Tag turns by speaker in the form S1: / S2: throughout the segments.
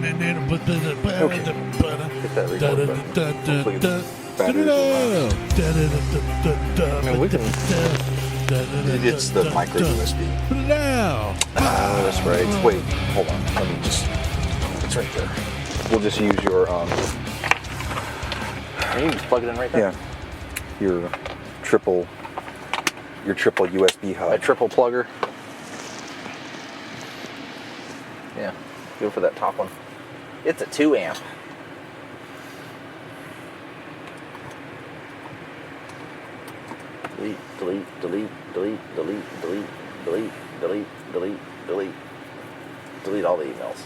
S1: I mean, we can. It's the micro USB. That's right. Wait, hold on. Let me just. It's right there. We'll just use your.
S2: You can just plug it in right there.
S1: Yeah. Your triple USB hub.
S2: A triple plugger. Yeah. Go for that top one. It's a 2 amp. Delete, delete, delete, delete, delete, delete, delete, delete, delete, delete. Delete all the emails.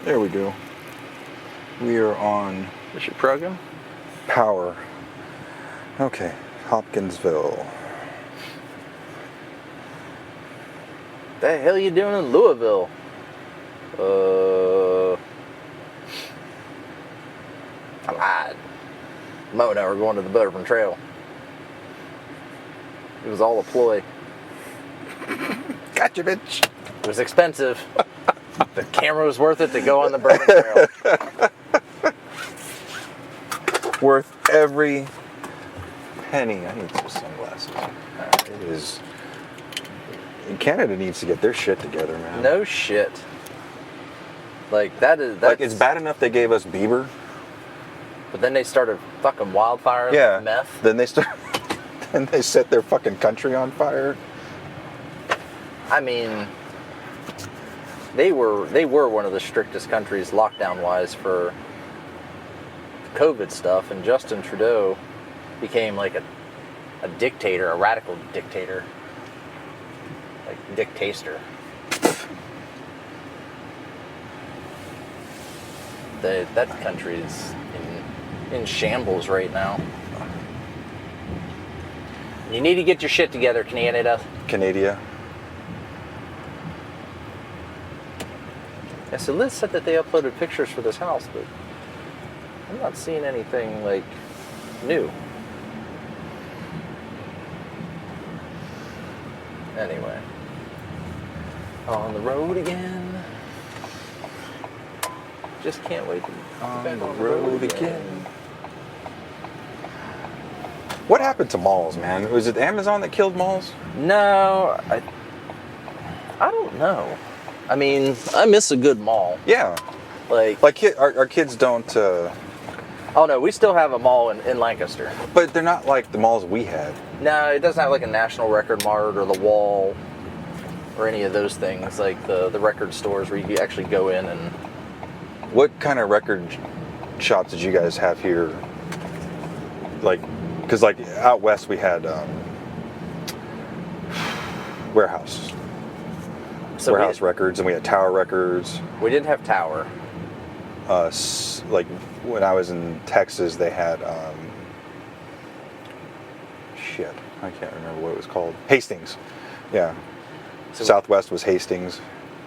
S1: There we go. We are on
S2: This your program?
S1: power. Okay, Hopkinsville.
S2: The hell you doing in Louisville? I lied. Mo and I were going to the Butterfly Trail. It was all a ploy.
S1: Gotcha, bitch.
S2: It was expensive. The camera was worth it to go on the Bourbon Trail.
S1: Worth every penny. I need some sunglasses. It is. Canada needs to get their shit together, man.
S2: No shit. Like that's
S1: like it's bad enough they gave us Bieber.
S2: But then they started fucking wildfires
S1: Yeah.
S2: with meth.
S1: Then they set their fucking country on fire.
S2: I mean, they were one of the strictest countries lockdown wise for COVID stuff, and Justin Trudeau became like a dictator, a radical dictator. Like dictator. That country is in shambles right now. You need to get your shit together, Canada.
S1: Canada.
S2: Yeah, so Liz said that they uploaded pictures for this house, but I'm not seeing anything like new. Anyway, on the road again. Just can't wait to be back on the road again.
S1: What happened to malls, man? Was it Amazon that killed malls?
S2: No, I don't know. I mean, I miss a good mall.
S1: Yeah.
S2: Like
S1: our kids don't.
S2: Oh no, we still have a mall in Lancaster.
S1: But they're not like the malls we had.
S2: No, it doesn't have like a National Record Mart or the Wall or any of those things, like the record stores where you actually go in and...
S1: What kind of record shops did you guys have here? Like, because like out west we had Warehouse.
S2: So
S1: Warehouse Records, and we had Tower Records.
S2: We didn't have Tower.
S1: Like when I was in Texas, they had shit. I can't remember what it was called. Hastings. Yeah. So Southwest was Hastings.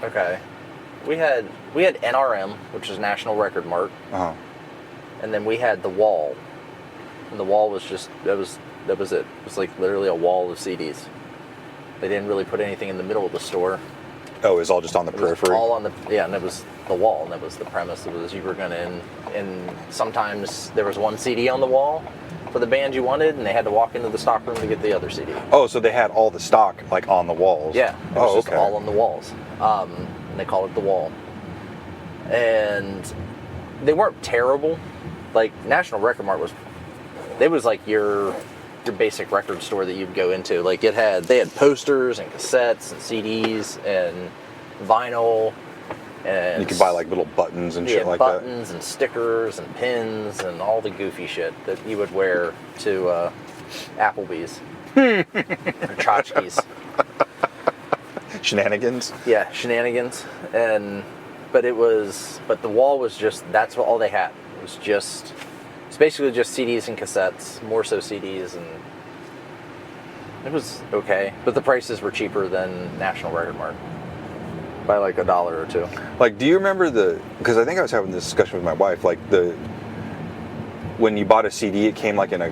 S2: Okay. We had NRM, which is National Record Mart.
S1: Uh-huh.
S2: And then we had the Wall. And the Wall was just that was it. It was like literally a wall of CDs. They didn't really put anything in the middle of the store.
S1: Oh, it was all just on the periphery?
S2: All on the, yeah, and it was the wall, and that was the premise. It was you were going to, and sometimes there was one CD on the wall for the band you wanted, and they had to walk into the stock room to get the other CD.
S1: Oh, so they had all the stock, like, on the walls?
S2: Yeah, it was just
S1: okay.
S2: all on the walls. And they called it the Wall. And they weren't terrible. Like, National Record Mart was like your basic record store that you'd go into. Like they had posters and cassettes and CDs and vinyl, and
S1: you could buy like little buttons and shit like
S2: buttons and stickers and pins and all the goofy shit that you would wear to Applebee's or tchotchkes.
S1: Shenanigans.
S2: Yeah, shenanigans. But the Wall was just, that's all they had. It's basically just CDs and cassettes, more so CDs, and it was okay. But the prices were cheaper than National Record Mart by like $1 or $2.
S1: Like, do you remember because I think I was having this discussion with my wife, like when you bought a CD, it came like in a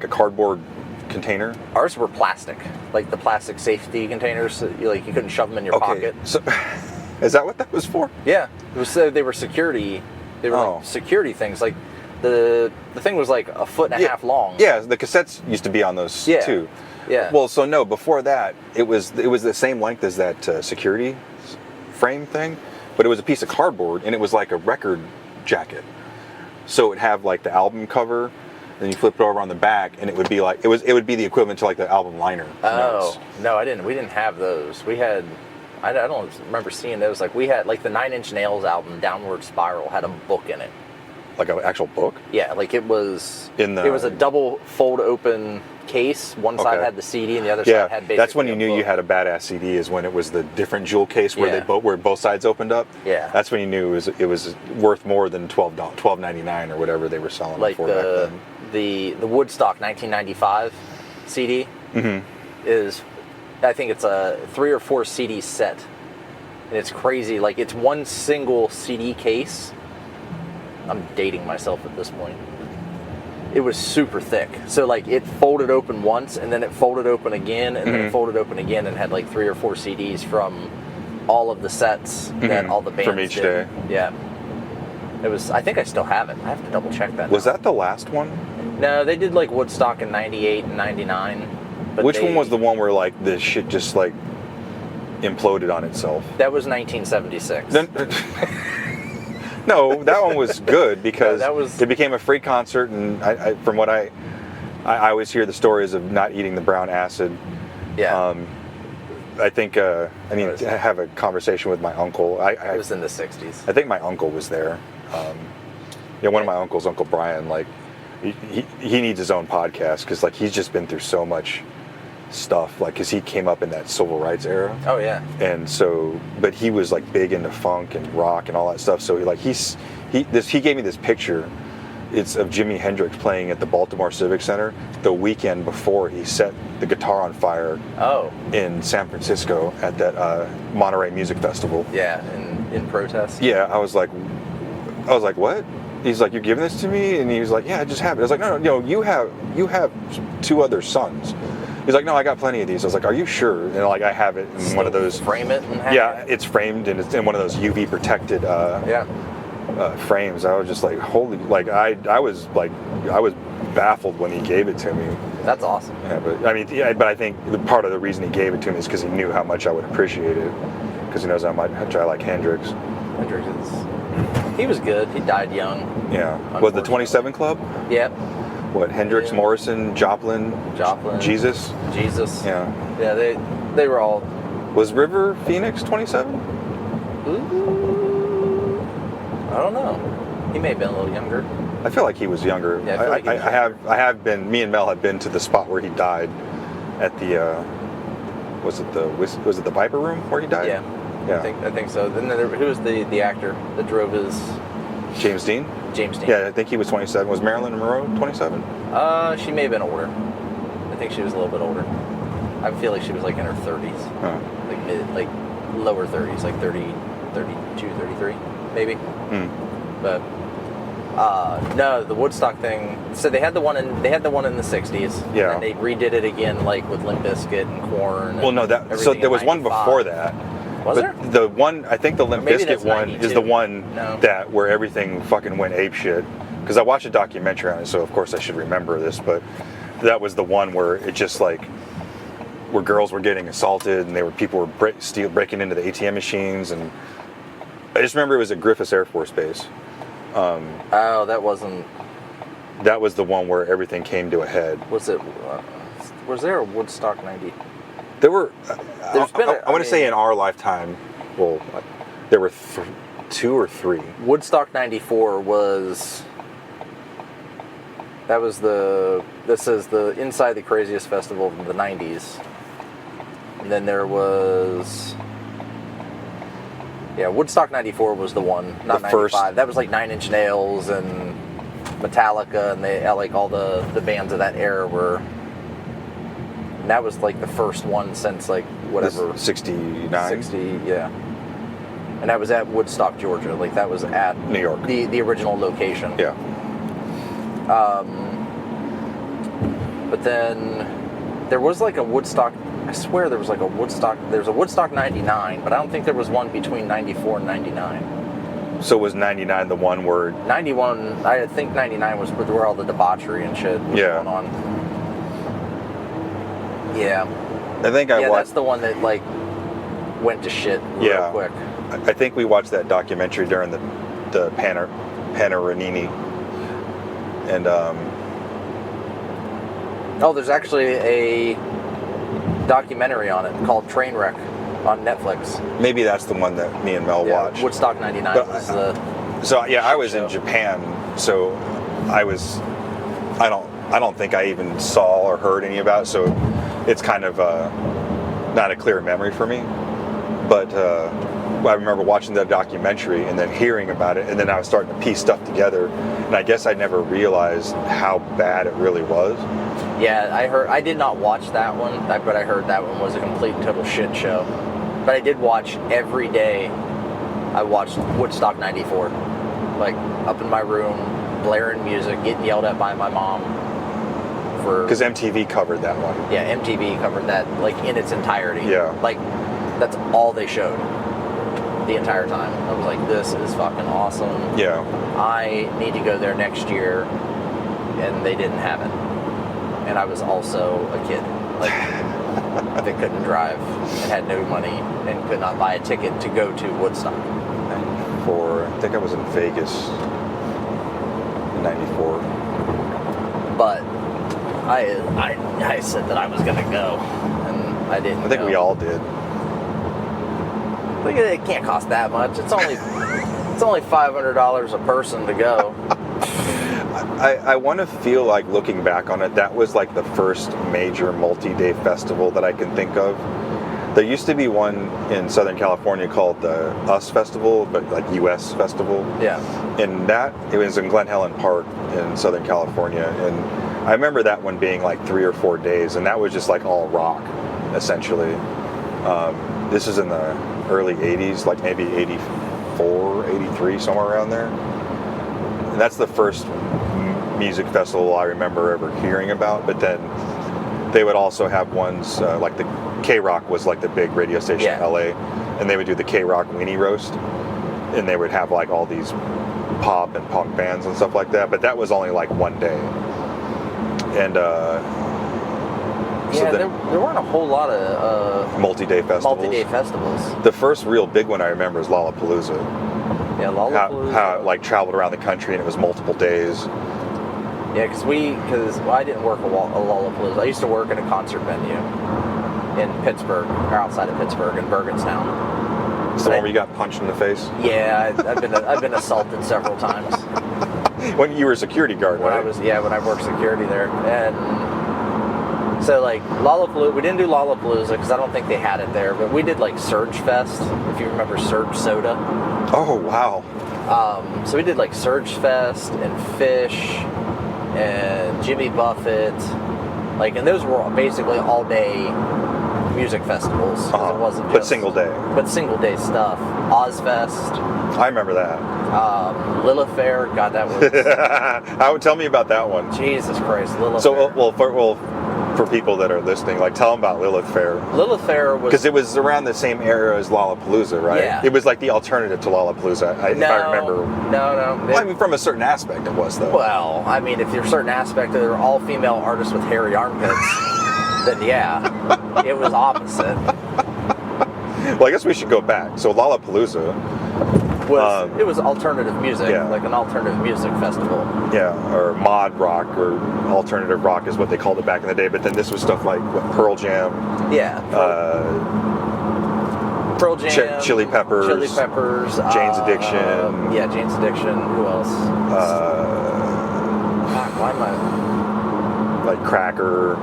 S1: cardboard container?
S2: Ours were plastic, like the plastic safety containers. So you couldn't shove them in your pocket.
S1: So, is that what that was for?
S2: Yeah, it was. They were security. They were like security things. Like the thing was like a foot and a half long.
S1: Yeah, the cassettes used to be on those too.
S2: Yeah.
S1: Well, so no, before that, it was the same length as that security frame thing, but it was a piece of cardboard and it was like a record jacket. So it'd have like the album cover, then you flip it over on the back, and it would be like it would be the equivalent to like the album liner.
S2: Oh no, I didn't. We didn't have those. We had. I don't remember seeing those. Like we had like the 9 Inch Nails album, Downward Spiral, had a book in it.
S1: Like an actual book?
S2: Yeah, like it was. It was a double fold open case. One side had the CD, and the other side had basically.
S1: That's when you knew you had a badass CD. Is when it was the different jewel case where where both sides opened up.
S2: Yeah.
S1: That's when you knew it was worth more than $12.99 or whatever they were selling it for back then.
S2: The Woodstock 1995 CD is, I think it's a 3 or 4 CD set, and it's crazy. Like it's one single CD case. I'm dating myself at this point. It was super thick. So like it folded open once, and then it folded open again, and then it folded open again, and had like 3 or 4 CDs from all of the sets that all the bands
S1: from each day.
S2: Yeah. It was. I think I still have it. I have to double check that.
S1: Was that the last one?
S2: No, they did like Woodstock in '98 and '99.
S1: Which one was the one where like the shit just like imploded on itself?
S2: That was 1976.
S1: No, that one was good because
S2: it
S1: became a free concert, and from what I always hear the stories of not eating the brown acid.
S2: Yeah.
S1: I think I need to have a conversation with my uncle.
S2: It was in the 60s.
S1: I think my uncle was there. One of my uncles, Uncle Brian, like he needs his own podcast because like he's just been through so much stuff, like because he came up in that civil rights era.
S2: Oh yeah.
S1: And so, but he was like big into funk and rock and all that stuff. So he gave me this picture. It's of Jimi Hendrix playing at the Baltimore Civic Center the weekend before he set the guitar on fire. In San Francisco at that Monterey Music Festival.
S2: Yeah, in protest.
S1: Yeah, I was like, what? He's like, you're giving this to me? And he was like, yeah, I just have it. I was like, no, you have 2 other sons. He's like, no, I got plenty of these. I was like, are you sure? And like, I have it in one of those.
S2: Frame it and have it?
S1: It's framed and it's in one of those UV protected frames. I was just like, holy, like I was baffled when he gave it to me.
S2: That's awesome.
S1: Yeah, but I think part of the reason he gave it to me is because he knew how much I would appreciate it, because he knows how much I like Hendrix.
S2: He was good. He died young.
S1: Yeah. Was the 27 Club?
S2: Yep.
S1: What, Hendrix, Morrison, Joplin, Jesus?
S2: Yeah. Yeah, they were all.
S1: Was River Phoenix 27?
S2: Ooh, I don't know. He may have been a little younger.
S1: I feel like he was younger.
S2: Yeah,
S1: I have been. Me and Mel have been to the spot where he died, at the. Was it the Viper Room where he died?
S2: Yeah. I think so. Then who was the actor that drove his?
S1: James Dean. Yeah, I think he was 27. Was Marilyn Monroe 27?
S2: She may have been older. I think she was a little bit older. I feel like she was like in her 30s.
S1: Huh.
S2: Like lower 30s, like 30, 32, 33, maybe. But no, the Woodstock thing. So they had the one in the 60s.
S1: Yeah.
S2: And they redid it again, like with Limp Bizkit and Korn.
S1: Well, no, there was one before that.
S2: Was there?
S1: The one, I think the Limp Bizkit one
S2: 92.
S1: is the one that where everything fucking went apeshit. Because I watched a documentary on it, so of course I should remember this. But that was the one where it just like, where girls were getting assaulted and people were breaking into the ATM machines, and I just remember it was at Griffiths Air Force Base.
S2: That wasn't.
S1: That was the one where everything came to a head.
S2: Was it? Was there a Woodstock 90?
S1: There were.
S2: I
S1: want to say in our lifetime, well, there were 2 or 3.
S2: Woodstock 94 was. That was this is the Inside the Craziest Festival of the 90s. And then there was. Yeah, Woodstock 94 was the one, not the 95. First. That was like 9 Inch Nails and Metallica, and they like all the bands of that era were. And that was like the first one since like whatever.
S1: 69?
S2: 60, yeah. And that was at Woodstock, Georgia. Like that was at
S1: New York.
S2: The original location.
S1: Yeah.
S2: But then There was like a Woodstock. I swear there was like a Woodstock. There's a Woodstock 99, but I don't think there was one between 94 and 99.
S1: So was 99 the one where...
S2: 91, I think 99 was where all the debauchery and shit was going on. Yeah.
S1: I think I watched...
S2: that's the one that, like, went to shit real quick.
S1: I think we watched that documentary during the Panarinini. And,
S2: Oh, there's actually a documentary on it called Trainwreck on Netflix.
S1: Maybe that's the one that me and Mel watched.
S2: Woodstock 99 was the...
S1: So, yeah, I was in Japan, so I don't think I even saw or heard any about it, so it's kind of not a clear memory for me. But I remember watching that documentary and then hearing about it, and then I was starting to piece stuff together, and I guess I never realized how bad it really was.
S2: Yeah, I did not watch that one, but I heard that one was a complete and total shit show. But I did watch every day. I watched Woodstock 94, like up in my room, blaring music, getting yelled at by my mom.
S1: Because MTV covered that one.
S2: Yeah, MTV covered that like in its entirety.
S1: Yeah.
S2: Like that's all they showed the entire time. I was like, this is fucking awesome.
S1: Yeah.
S2: I need to go there next year, and they didn't have it. And I was also a kid, like that couldn't drive and had no money and could not buy a ticket to go to Woodstock.
S1: 94. I think I was in Vegas in 94.
S2: But I said that I was gonna go, and I didn't.
S1: I think we all did.
S2: Look at it, it can't cost that much. It's only $500 a person to go.
S1: I want to feel like, looking back on it, that was like the first major multi-day festival that I can think of. There used to be one in Southern California called the US Festival, but like US Festival.
S2: Yeah.
S1: And it was in Glen Helen Park in Southern California. And I remember that one being like 3 or 4 days, and that was just like all rock, essentially. This is in the early 80s, like maybe 84, 83, somewhere around there. And that's the first music festival I remember ever hearing about. But then they would also have ones like the K-Rock was like the big radio station in LA, and they would do the K-Rock Weenie Roast, and they would have like all these pop and punk bands and stuff like that. But that was only like one day. And
S2: there weren't a whole lot of
S1: multi-day
S2: festivals.
S1: The first real big one I remember is Lollapalooza.
S2: Yeah, Lollapalooza.
S1: How it like traveled around the country, and it was multiple days.
S2: Yeah, because I didn't work a Lollapalooza. I used to work at a concert venue in Pittsburgh, or outside of Pittsburgh, in Bergenstown.
S1: It's the one where you got punched in the face?
S2: Yeah, I've been assaulted several times.
S1: When you were a security guard, right?
S2: When I worked security there. And so like Lollapalooza, we didn't do Lollapalooza because I don't think they had it there, but we did like Surge Fest, if you remember Surge Soda.
S1: Oh, wow.
S2: So we did like Surge Fest and Fish and Jimmy Buffett, like, and those were basically all day music festivals. It wasn't just
S1: single day.
S2: But single day stuff. Ozfest.
S1: I remember that.
S2: Lilith Fair. God, that was.
S1: Tell me about that one.
S2: Jesus Christ, Lilith
S1: Fair.
S2: So,
S1: for people that are listening, like, tell them about Lilith Fair.
S2: Lilith Fair was...
S1: Because it was around the same era as Lollapalooza, right?
S2: Yeah.
S1: It was like the alternative to Lollapalooza, if I remember.
S2: No.
S1: Well, I mean, from a certain aspect it was, though.
S2: Well, I mean, if you're a certain aspect of they're all female artists with hairy armpits, then yeah, it was opposite.
S1: Well, I guess we should go back. So Lollapalooza...
S2: it was alternative music, like an alternative music festival. Yeah,
S1: or mod rock, or alternative rock is what they called it back in the day. But then this was stuff like Pearl Jam.
S2: Yeah. Pearl Jam.
S1: Chili Peppers. Jane's Addiction.
S2: Jane's Addiction. Who else? Why am I...
S1: Like Cracker.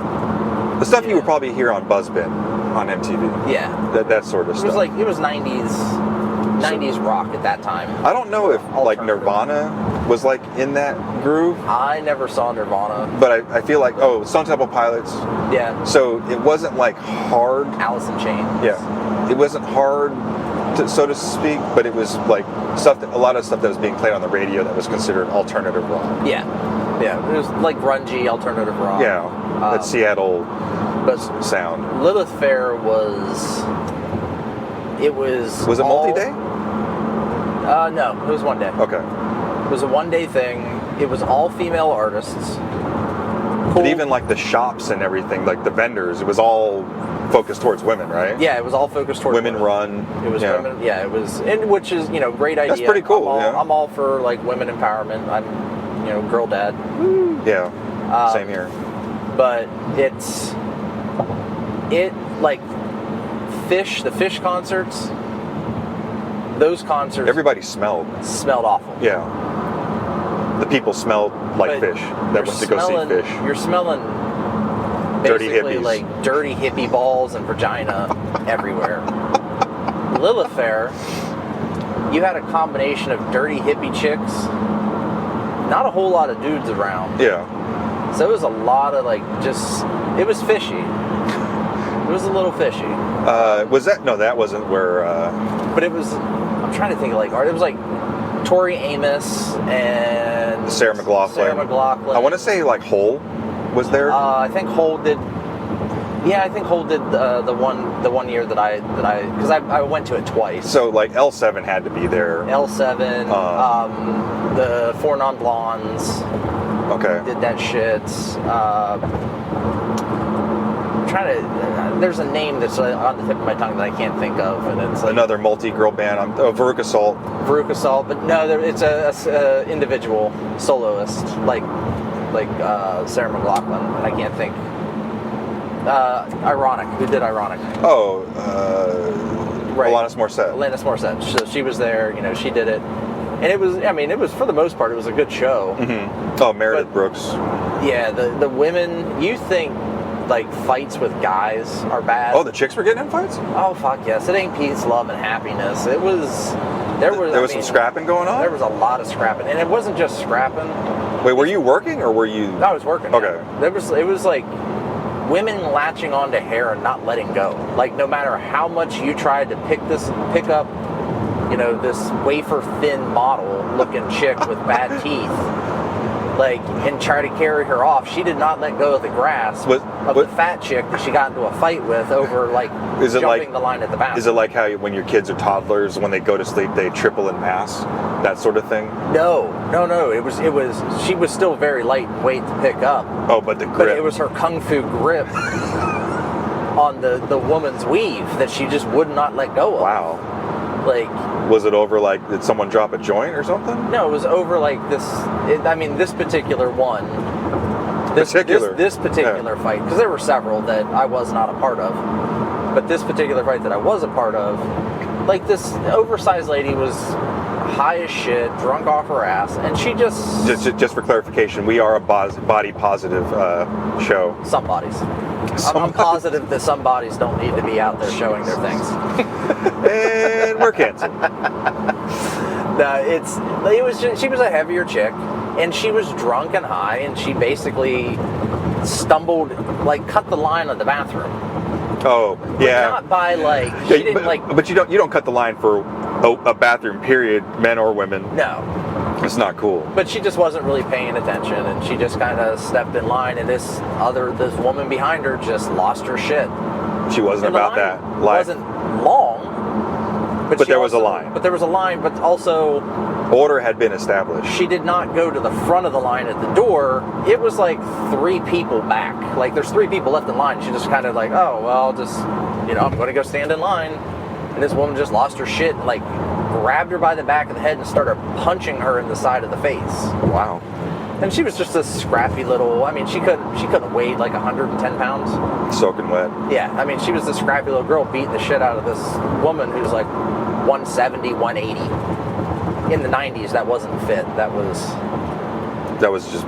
S1: The stuff you would probably hear on Buzzbin on MTV.
S2: Yeah.
S1: That sort of stuff.
S2: It was 90s rock at that time.
S1: I don't know if like Nirvana was like in that groove.
S2: I never saw Nirvana.
S1: But I feel like, Stone Temple Pilots.
S2: Yeah.
S1: So it wasn't like hard.
S2: Alice in Chains.
S1: Yeah. It wasn't hard, so to speak, but it was like a lot of stuff that was being played on the radio that was considered alternative rock.
S2: Yeah. Yeah. It was like grungy alternative rock.
S1: Yeah. That Seattle
S2: But
S1: sound.
S2: Lilith Fair was... It was...
S1: Was it multi-day?
S2: No, it was one day.
S1: Okay.
S2: It was a one-day thing. It was all female artists. Cool.
S1: But even like the shops and everything, like the vendors, it was all focused towards women, right?
S2: Yeah, it was all focused towards
S1: women run.
S2: It was women. Yeah, it was, and which is great idea.
S1: That's pretty cool.
S2: I'm all for like women empowerment. I'm girl dad. Woo.
S1: Yeah. Same here.
S2: But like the fish concerts. Those concerts.
S1: Everybody smelled
S2: awful.
S1: Yeah. The people smelled like fish that went to go see fish.
S2: You're smelling
S1: dirty
S2: basically
S1: hippies.
S2: like dirty hippie balls and vagina everywhere. Lilith Fair, you had a combination of dirty hippie chicks, not a whole lot of dudes around.
S1: Yeah.
S2: So it was a lot of it was fishy. It was a little fishy.
S1: Was that? No, that wasn't where.
S2: But it was. I'm trying to think of art. It was like Tori Amos and
S1: Sarah McLachlan. I want to say like Hole was there.
S2: I think Hole did. Yeah, I think Hole did the one year that I because I went to it twice.
S1: So like L7 had to be there.
S2: L7, the Four Non Blondes.
S1: Okay.
S2: Did that shit. I'm trying to. There's a name that's on the tip of my tongue that I can't think of, and it's like
S1: another multi-girl band. Veruca Salt.
S2: Veruca Salt, but no, it's a individual soloist like Sarah McLachlan. I can't think. Ironic. Who did Ironic?
S1: Oh,
S2: right.
S1: Alanis Morissette.
S2: Alanis Morissette. So she was there. She did it, and it was. I mean, it was for the most part, it was a good show.
S1: Mm-hmm. Oh, Meredith Brooks.
S2: Yeah, the women. You think like fights with guys are bad?
S1: Oh, the chicks were getting in fights?
S2: Oh fuck yes! It ain't peace, love, and happiness. It was. There was
S1: some scrapping going on?
S2: There was a lot of scrapping. And it wasn't just scrapping.
S1: Wait, were you working or were you...
S2: I was working.
S1: Okay.
S2: Yeah. It was like women latching onto hair and not letting go. Like no matter how much you tried to pick up, this wafer thin model looking chick with bad teeth, and try to carry her off, she did not let go of the grasp of the fat chick that she got into a fight with over jumping the line at the bathroom.
S1: Is it like how when your kids are toddlers, when they go to sleep, they triple in mass? That sort of thing?
S2: No. It was she was still very light in weight to pick up.
S1: Oh, but the grip.
S2: But it was her kung fu grip on the woman's weave that she just would not let go of.
S1: Wow.
S2: Was
S1: it over did someone drop a joint or something?
S2: No, it was over this particular one. This particular fight, because there were several that I was not a part of. But this particular fight that I was a part of, this oversized lady was high as shit, drunk off her ass, and she just
S1: for clarification, we are a body positive show.
S2: Some bodies. I'm positive that some bodies don't need to be out there showing their things.
S1: And we're canceled.
S2: No, she was a heavier chick, and she was drunk and high, and she basically stumbled, cut the line of the bathroom.
S1: Oh, yeah.
S2: But not by she didn't
S1: But you don't cut the line for a bathroom, period, men or women.
S2: No.
S1: It's not cool.
S2: But she just wasn't really paying attention, and she just kind of stepped in line, and this woman behind her just lost her shit.
S1: She wasn't about that life.
S2: It wasn't long,
S1: but there was a line.
S2: But there was a line, but also
S1: order had been established.
S2: She did not go to the front of the line at the door. It was 3 people back. There's 3 people left in line. She just kind of oh well, just I'm going to go stand in line. And this woman just lost her shit, grabbed her by the back of the head and started punching her in the side of the face.
S1: Wow.
S2: And she was just a scrappy little, she couldn't have weighed 110 pounds.
S1: Soaking wet.
S2: Yeah, she was this scrappy little girl beating the shit out of this woman who's 170, 180. In the 90s, that wasn't fit. That was
S1: just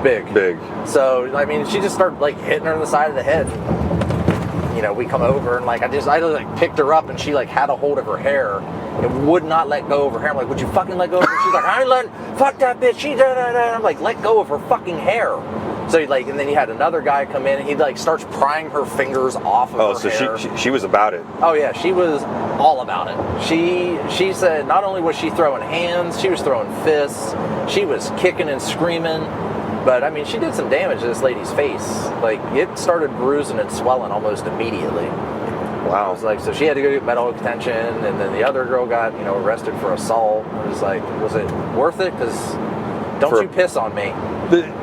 S2: big.
S1: So,
S2: she just started hitting her in the side of the head. We come over and I just picked her up and she had a hold of her hair and would not let go of her hair. I'm would you fucking let go of her? She's I ain't letting, fuck that bitch. She da da da. I'm let go of her fucking hair. So and then he had another guy come in and he starts prying her fingers off of her hair.
S1: So she was about it.
S2: Oh yeah, she was all about it. She said not only was she throwing hands, she was throwing fists. She was kicking and screaming. But I mean, she did some damage to this lady's face. Like, it started bruising and swelling almost immediately. I
S1: Wow.
S2: was like, so she had to go get medical attention, and then the other girl got, arrested for assault. I was like, was it worth it? Because don't you piss on me.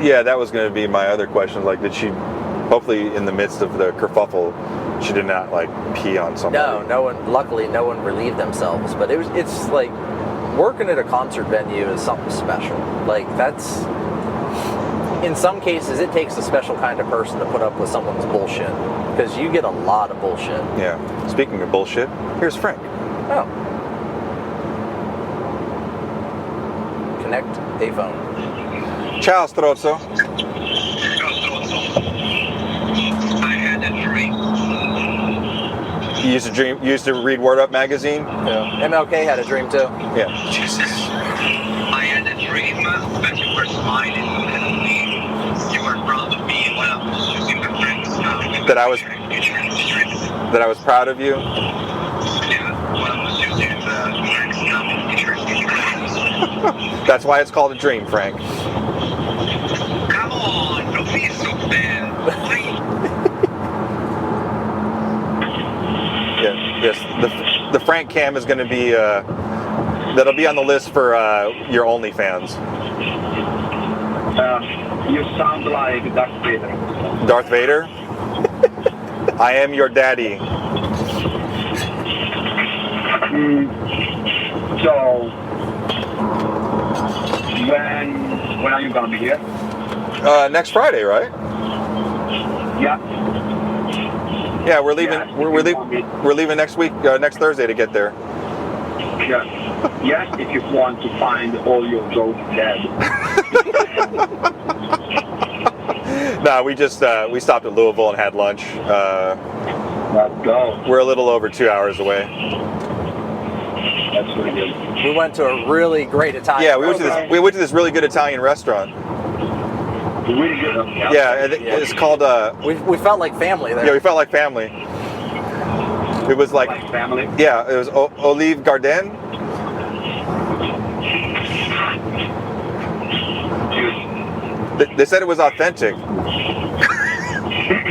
S1: Yeah, that was going to be my other question. Like, did she, hopefully in the midst of the kerfuffle, she did not, like, pee on somebody?
S2: Luckily, no one relieved themselves. But it's like, working at a concert venue is something special. Like, that's, in some cases, it takes a special kind of person to put up with someone's bullshit. Because you get a lot of bullshit.
S1: Yeah. Speaking of bullshit, here's Frank.
S2: Oh. Connect a phone.
S1: Ciao, Strozzo.
S3: I had a dream.
S1: You used to read Word Up magazine?
S2: Yeah. MLK had a dream too.
S1: Yeah. Jesus.
S3: I had a dream that you were smiling at me. You were proud of me when I was using the friends.
S1: That I was proud of you?
S3: Yeah, when I was using the friends now.
S1: That's why it's called a dream, Frank.
S3: Come on, don't be so bad.
S1: Yes. The Frank cam is going to be that'll be on the list for your OnlyFans.
S3: You sound like Darth Vader.
S1: Darth Vader? I am your daddy.
S3: So, when are you gonna be here?
S1: Next Friday, right?
S3: Yeah.
S1: Yeah, we're leaving.
S3: Yeah,
S1: we're leaving next week, next Thursday to get there.
S3: Yeah. Yes, if you want to find all your jokes dead.
S1: No, we just we stopped at Louisville and had lunch.
S3: Let's go.
S1: We're a little over 2 hours away.
S3: That's really good.
S2: We went to a really great Italian.
S1: Yeah, we went to this really good Italian restaurant.
S3: Really good.
S1: Yeah, it's called.
S2: We felt like family there.
S1: Yeah, we felt like family. It was like
S3: family.
S1: Yeah, it was Olive Garden. They said it was authentic.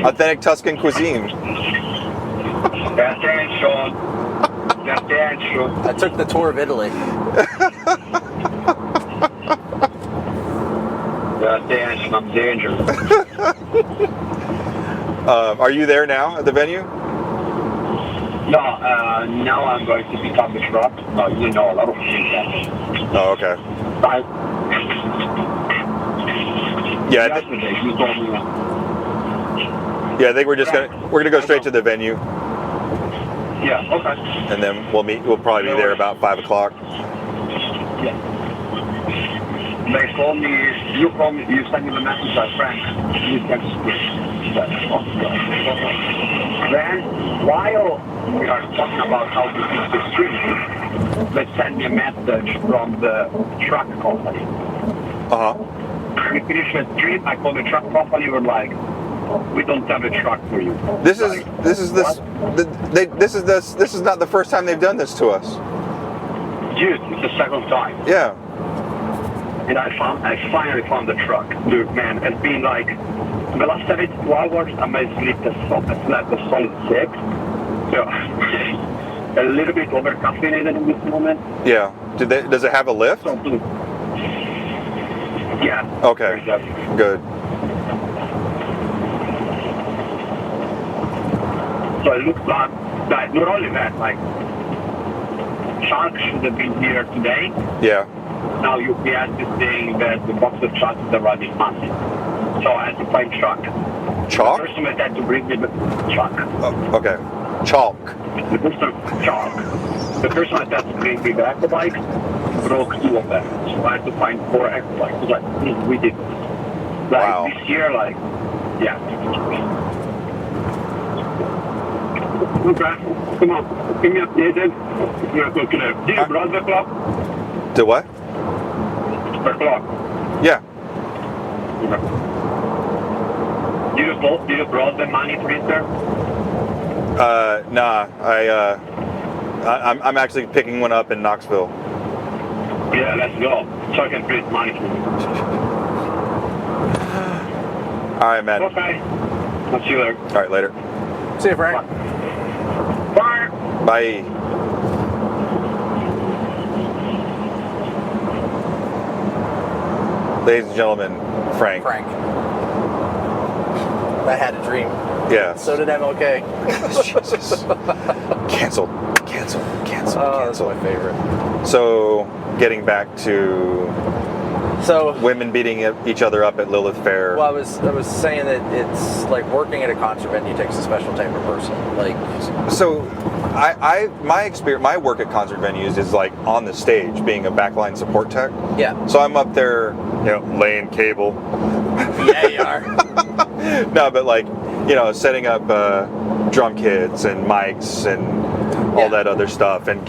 S1: Authentic Tuscan cuisine.
S2: I took the tour of Italy.
S3: I'm dangerous.
S1: Are you there now at the venue?
S3: No, now I'm going to pick up the truck. A lot of things.
S1: Oh, okay. Yeah,
S3: Yesterday you told me.
S1: I think we're gonna go straight to the venue,
S3: Yeah. Okay.
S1: and then we'll probably be there about 5 o'clock.
S3: Yeah. They called me. You called me. You sent me the message by Frank. You text me. Then, while we are talking about how to fix the street, they sent me a message from the truck company. We finished the street. I called the truck company. We're like, we don't have a truck for you.
S1: This is not the first time they've done this to us.
S3: Dude, it's the second time.
S1: Yeah.
S3: And I finally found the truck. Dude, man, it's been like the last 72 hours. I slept a solid 6. So a little bit over caffeinated in this moment.
S1: Yeah. Does it have a lift?
S3: So, yeah.
S1: Okay. Good.
S3: So it looks like not only that, like Chuck should have been here today.
S1: Yeah.
S3: Now UPS is saying that the box of trucks is already massive. So I had to find Chuck.
S1: Chalk?
S3: The person that had to bring me the truck.
S1: Oh, okay. Chalk.
S3: The person that had to bring me the eco bikes broke 2 of them. So I had to find 4 eco bikes. Like, we did.
S1: Wow.
S3: This year, yeah. Okay, come on. Give me updated. We're going to do you browse the clock?
S1: Do what?
S3: The clock.
S1: Yeah.
S3: Okay. Do you browse the money printer?
S1: Nah. I'm actually picking one up in Knoxville.
S3: Yeah, let's go. So I can print money for you.
S1: All right, man.
S3: Okay. I'll see you later.
S1: All right, later.
S2: See you, Frank.
S3: Bye.
S1: Bye. Ladies and gentlemen, Frank.
S2: Frank. I had a dream.
S1: Yeah.
S2: So did MLK.
S1: Jesus. Canceled.
S2: That's my favorite.
S1: So, getting back to
S2: So,
S1: women beating each other up at Lilith Fair.
S2: well, I was saying that it's like working at a concert venue takes a special type of person. Like,
S1: So, my experience, my work at concert venues is like on the stage, being a backline support tech.
S2: yeah,
S1: So I'm up there, laying cable.
S2: yeah, you are.
S1: No, but like, setting up drum kits and mics and all
S2: Yeah.
S1: that other stuff, and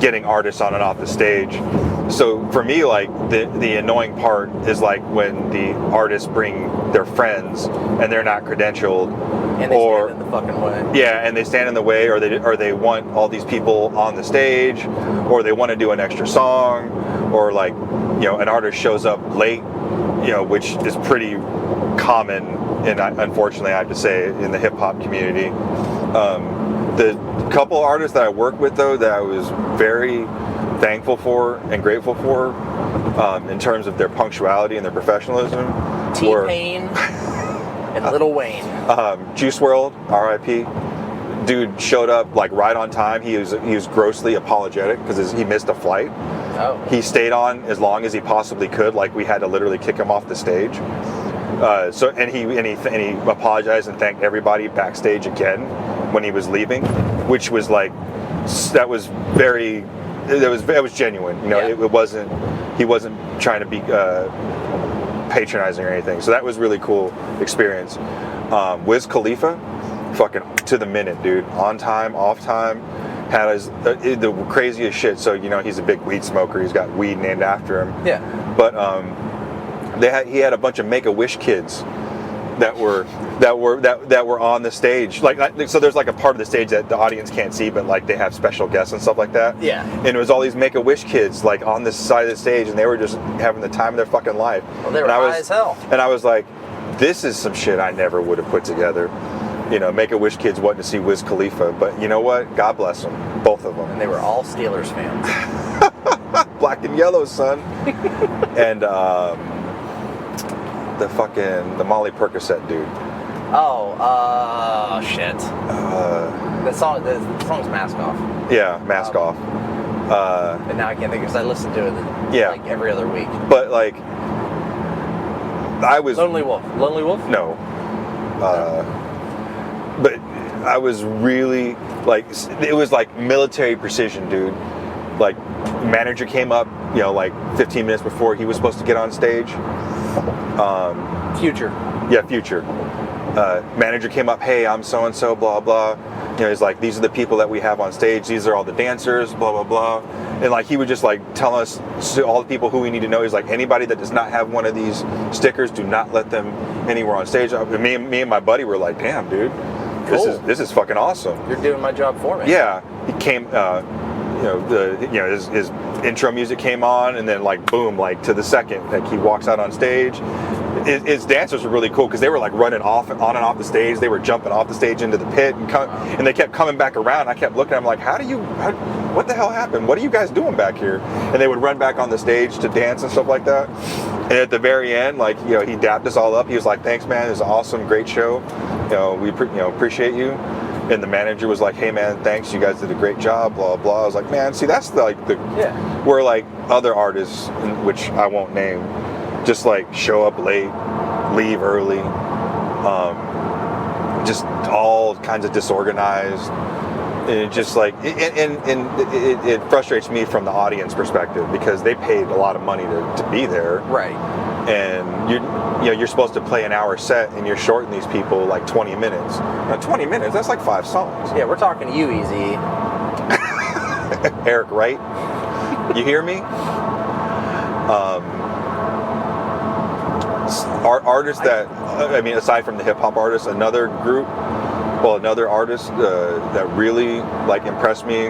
S1: getting artists on and off the stage. So for me, like the annoying part is like when the artists bring their friends and they're not credentialed,
S2: And they stand in the fucking way.
S1: yeah, and they stand in the way, or they want all these people on the stage, or they want to do an extra song, or like an artist shows up late, which is pretty common, and unfortunately I have to say in the hip hop community. The couple artists that I work with though that I was very thankful for and grateful for in terms of their punctuality and their professionalism were
S2: T-Pain and Lil Wayne.
S1: Juice WRLD, R.I.P. Dude showed up like right on time. He was grossly apologetic because he missed a flight.
S2: Oh.
S1: He stayed on as long as he possibly could. Like we had to literally kick him off the stage. And he apologized and thanked everybody backstage again when he was leaving, which was like that was genuine.
S2: Yeah.
S1: It wasn't, he wasn't trying to be patronizing or anything. So that was really cool experience. Wiz Khalifa, fucking to the minute, dude. On time, off time. Had the craziest shit. So he's a big weed smoker. He's got weed named after him.
S2: Yeah.
S1: But he had a bunch of Make-A-Wish kids that were on the stage. So there's like a part of the stage that the audience can't see, but like they have special guests and stuff like that.
S2: Yeah.
S1: And it was all these Make-A-Wish kids like on this side of the stage, and they were just having the time of their fucking life.
S2: Well, they were high as hell.
S1: And I was like, this is some shit I never would have put together. Make-A-Wish kids wanting to see Wiz Khalifa, but you know what? God bless them, both of them.
S2: And they were all Steelers fans.
S1: Black and yellow, son. And the Molly Percocet dude.
S2: Oh, shit. The song's Mask Off.
S1: Yeah, Mask Off.
S2: And now I can't think because I listen to it like every other week.
S1: But like, I was
S2: Lonely Wolf. Lonely Wolf?
S1: no. But I was really like, it was like military precision, dude. Like, manager came up, like 15 minutes before he was supposed to get on stage.
S2: Future.
S1: Yeah, Future. Manager came up, hey, I'm so-and-so, blah, blah. He's like, these are the people that we have on stage. These are all the dancers, blah, blah, blah. And like, he would just like tell us all the people who we need to know. He's like, anybody that does not have one of these stickers, do not let them anywhere on stage. Me and my buddy were like, damn, dude,
S2: Cool.
S1: this is fucking awesome.
S2: You're doing my job for me.
S1: Yeah, he came, his intro music came on, and then like boom, like to the second, like he walks out on stage. His dancers were really cool because they were like running on and off the stage. They were jumping off the stage into the pit and they kept coming back around. I kept looking at them like, what the hell happened? What are you guys doing back here? And they would run back on the stage to dance and stuff like that. And at the very end, like, he dapped us all up. He was like, thanks, man. It was an awesome, great show. We appreciate you. And the manager was like, hey, man, thanks. You guys did a great job, blah, blah. I was like, man, see, that's where like other artists, which I won't name, just like show up late, leave early, just all kinds of disorganized. And it just like, it frustrates me from the audience perspective because they paid a lot of money to be there.
S2: Right.
S1: And you're supposed to play an hour set and you're shorting these people like 20 minutes. Now 20 minutes, that's like 5 songs.
S2: Yeah, we're talking to you, Easy.
S1: Eric Wright, you hear me? Artists that, aside from the hip hop artists, another artist that really like impressed me,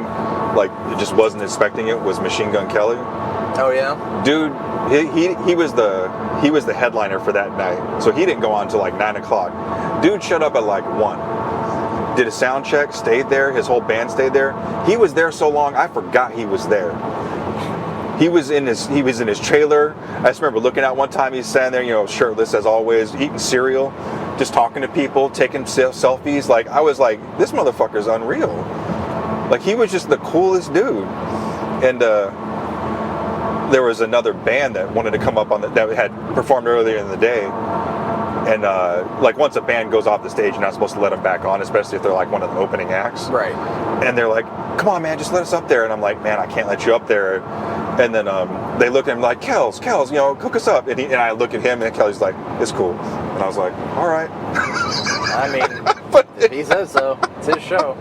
S1: like it just wasn't expecting it, was Machine Gun Kelly.
S2: Oh yeah.
S1: Dude, he was the headliner for that night, so he didn't go on until like 9 o'clock. Dude showed up at like 1. Did a sound check, stayed there. His whole band stayed there. He was there so long, I forgot he was there. He was in his trailer. I just remember looking out one time. He's standing there, you know, shirtless as always, eating cereal, just talking to people, taking selfies. Like I was like, this motherfucker's unreal. Like he was just the coolest dude. And there was another band that wanted to come up on that had performed earlier in the day. And like once a band goes off the stage, you're not supposed to let them back on, especially if they're like one of the opening acts.
S2: Right.
S1: And they're like, come on, man, just let us up there. And I'm like, man, I can't let you up there. And then they look at him like, Kels, you know, cook us up. And I look at him, and Kelly's like, it's cool. And I was like, all right.
S2: I mean,
S1: but,
S2: if he says so, it's his show.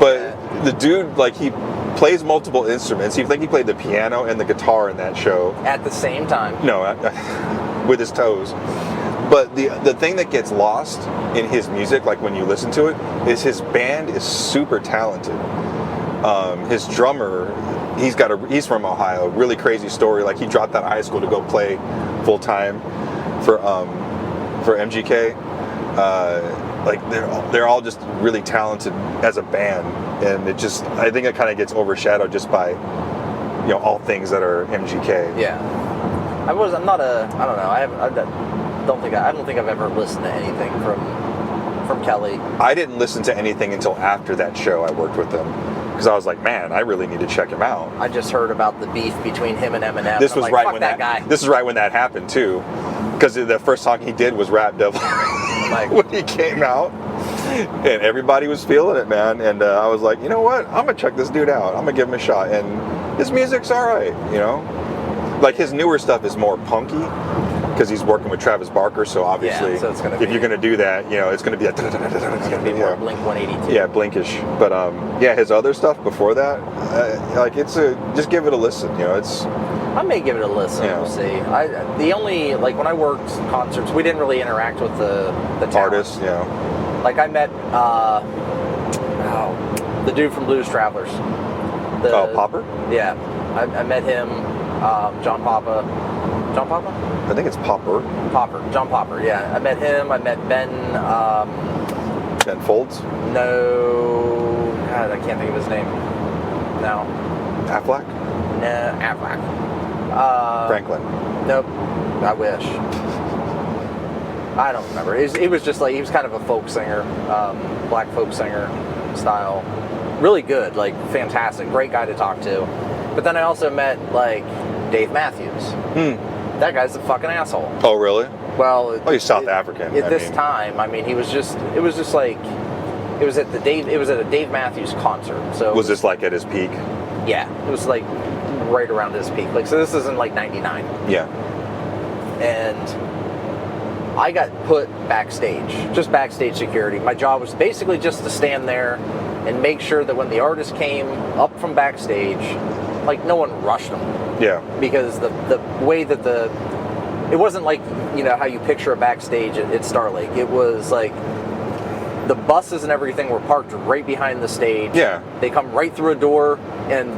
S1: But the dude, like, he plays multiple instruments. I think he played the piano and the guitar in that show.
S2: At the same time.
S1: No, with his toes. But the thing that gets lost in his music, like when you listen to it, is his band is super talented. His drummer, he's from Ohio. Really crazy story. Like he dropped out of high school to go play full time for MGK. Like they're all just really talented as a band, and I think it kind of gets overshadowed just by, you know, all things that are MGK.
S2: Yeah. I don't know. I don't think I've ever listened to anything from Kelly.
S1: I didn't listen to anything until after that show I worked with him, because I was like, man, I really need to check him out.
S2: I just heard about the beef between him and Eminem.
S1: This was right when
S2: that guy.
S1: This is right when that happened too, because the first song he did was Rap Devil when he came out, and everybody was feeling it, man. And I was like, you know what? I'm gonna check this dude out. I'm gonna give him a shot, and his music's all right, you know. Like his newer stuff is more punky, because he's working with Travis Barker, so obviously,
S2: yeah, so it's
S1: if you're gonna do that, you know, it's gonna be
S2: it's gonna be more Blink 182.
S1: Yeah, Blinkish. But yeah, his other stuff before that, like just give it a listen. You know,
S2: I may give it a listen.
S1: Yeah.
S2: We'll see. The only, like, when I worked concerts, we didn't really interact with the talent.
S1: Artists. Yeah.
S2: Like I met the dude from Blues Travelers.
S1: Popper.
S2: Yeah, I met him. John Papa.
S1: I think it's Popper.
S2: John Popper. Yeah, I met him. I met Ben.
S1: Ben Folds.
S2: No, God, I can't think of his name. No.
S1: Affleck.
S2: No, Affleck.
S1: Franklin.
S2: Nope. I wish. I don't remember. He was just like, he was kind of a folk singer, black folk singer style. Really good, like fantastic, great guy to talk to. But then I also met like Dave Matthews. That guy's a fucking asshole.
S1: Oh, really?
S2: Well,
S1: he's South African.
S2: At this time, I mean, it was at a Dave Matthews concert. So
S1: was this like at his peak?
S2: Yeah, it was like right around his peak. Like, so this is in like '99.
S1: Yeah.
S2: And I got put backstage, just backstage security. My job was basically just to stand there and make sure that when the artist came up from backstage, like no one rushed them.
S1: Yeah.
S2: Because the way that it wasn't like, you know, how you picture a backstage at Star Lake. It was like the buses and everything were parked right behind the stage.
S1: Yeah.
S2: They come right through a door and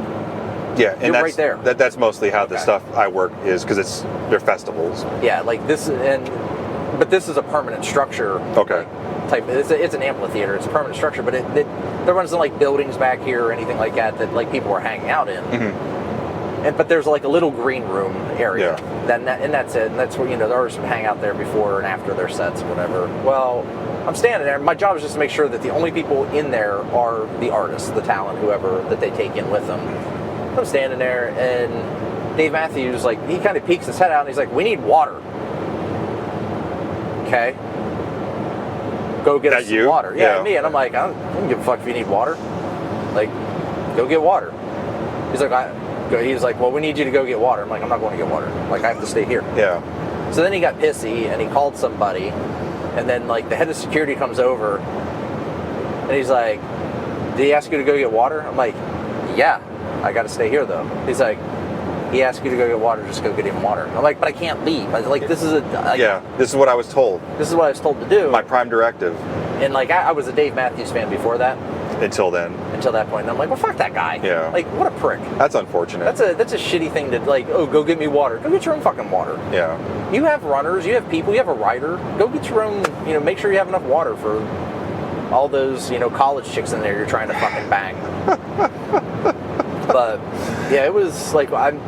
S1: yeah, and that's
S2: right there.
S1: That's mostly how the stuff I work is, because they're festivals.
S2: Yeah, like this, but this is a permanent structure.
S1: Okay.
S2: Type. It's an amphitheater. It's a permanent structure, but there wasn't like buildings back here or anything like that like people were hanging out in. Mm-hmm. But there's like a little green room area.
S1: Yeah.
S2: And that's it. And that's where, you know, the artists would hang out there before and after their sets or whatever. Well, I'm standing there. My job is just to make sure that the only people in there are the artists, the talent, whoever that they take in with them. I'm standing there, and Dave Matthews, like, he kind of peeks his head out, and he's like, "We need water." Okay. Go get us some water. Yeah, me. And I'm like, I don't give a fuck if you need water. Like, go get water. He's like, well, we need you to go get water. I'm like, I'm not going to get water. Like, I have to stay here.
S1: Yeah.
S2: So then he got pissy, and he called somebody, and then, like, the head of security comes over, and he's like, "Did he ask you to go get water?" I'm like, "Yeah, I got to stay here, though." He's like, "He asked you to go get water, just go get him water." I'm like, "But I can't leave." I was like, this is
S1: this is what I was told.
S2: This is what I was told to do.
S1: My prime directive.
S2: And, like, I was a Dave Matthews fan before that.
S1: Until then.
S2: Until that point. And I'm like, well, fuck that guy.
S1: Yeah.
S2: Like, what a prick.
S1: That's unfortunate.
S2: That's a shitty thing to, like, oh, go get me water. Go get your own fucking water.
S1: Yeah.
S2: You have runners, you have people, you have a rider. Go get your own, make sure you have enough water for all those, college chicks in there you're trying to fucking bang. But, yeah, it was, like, I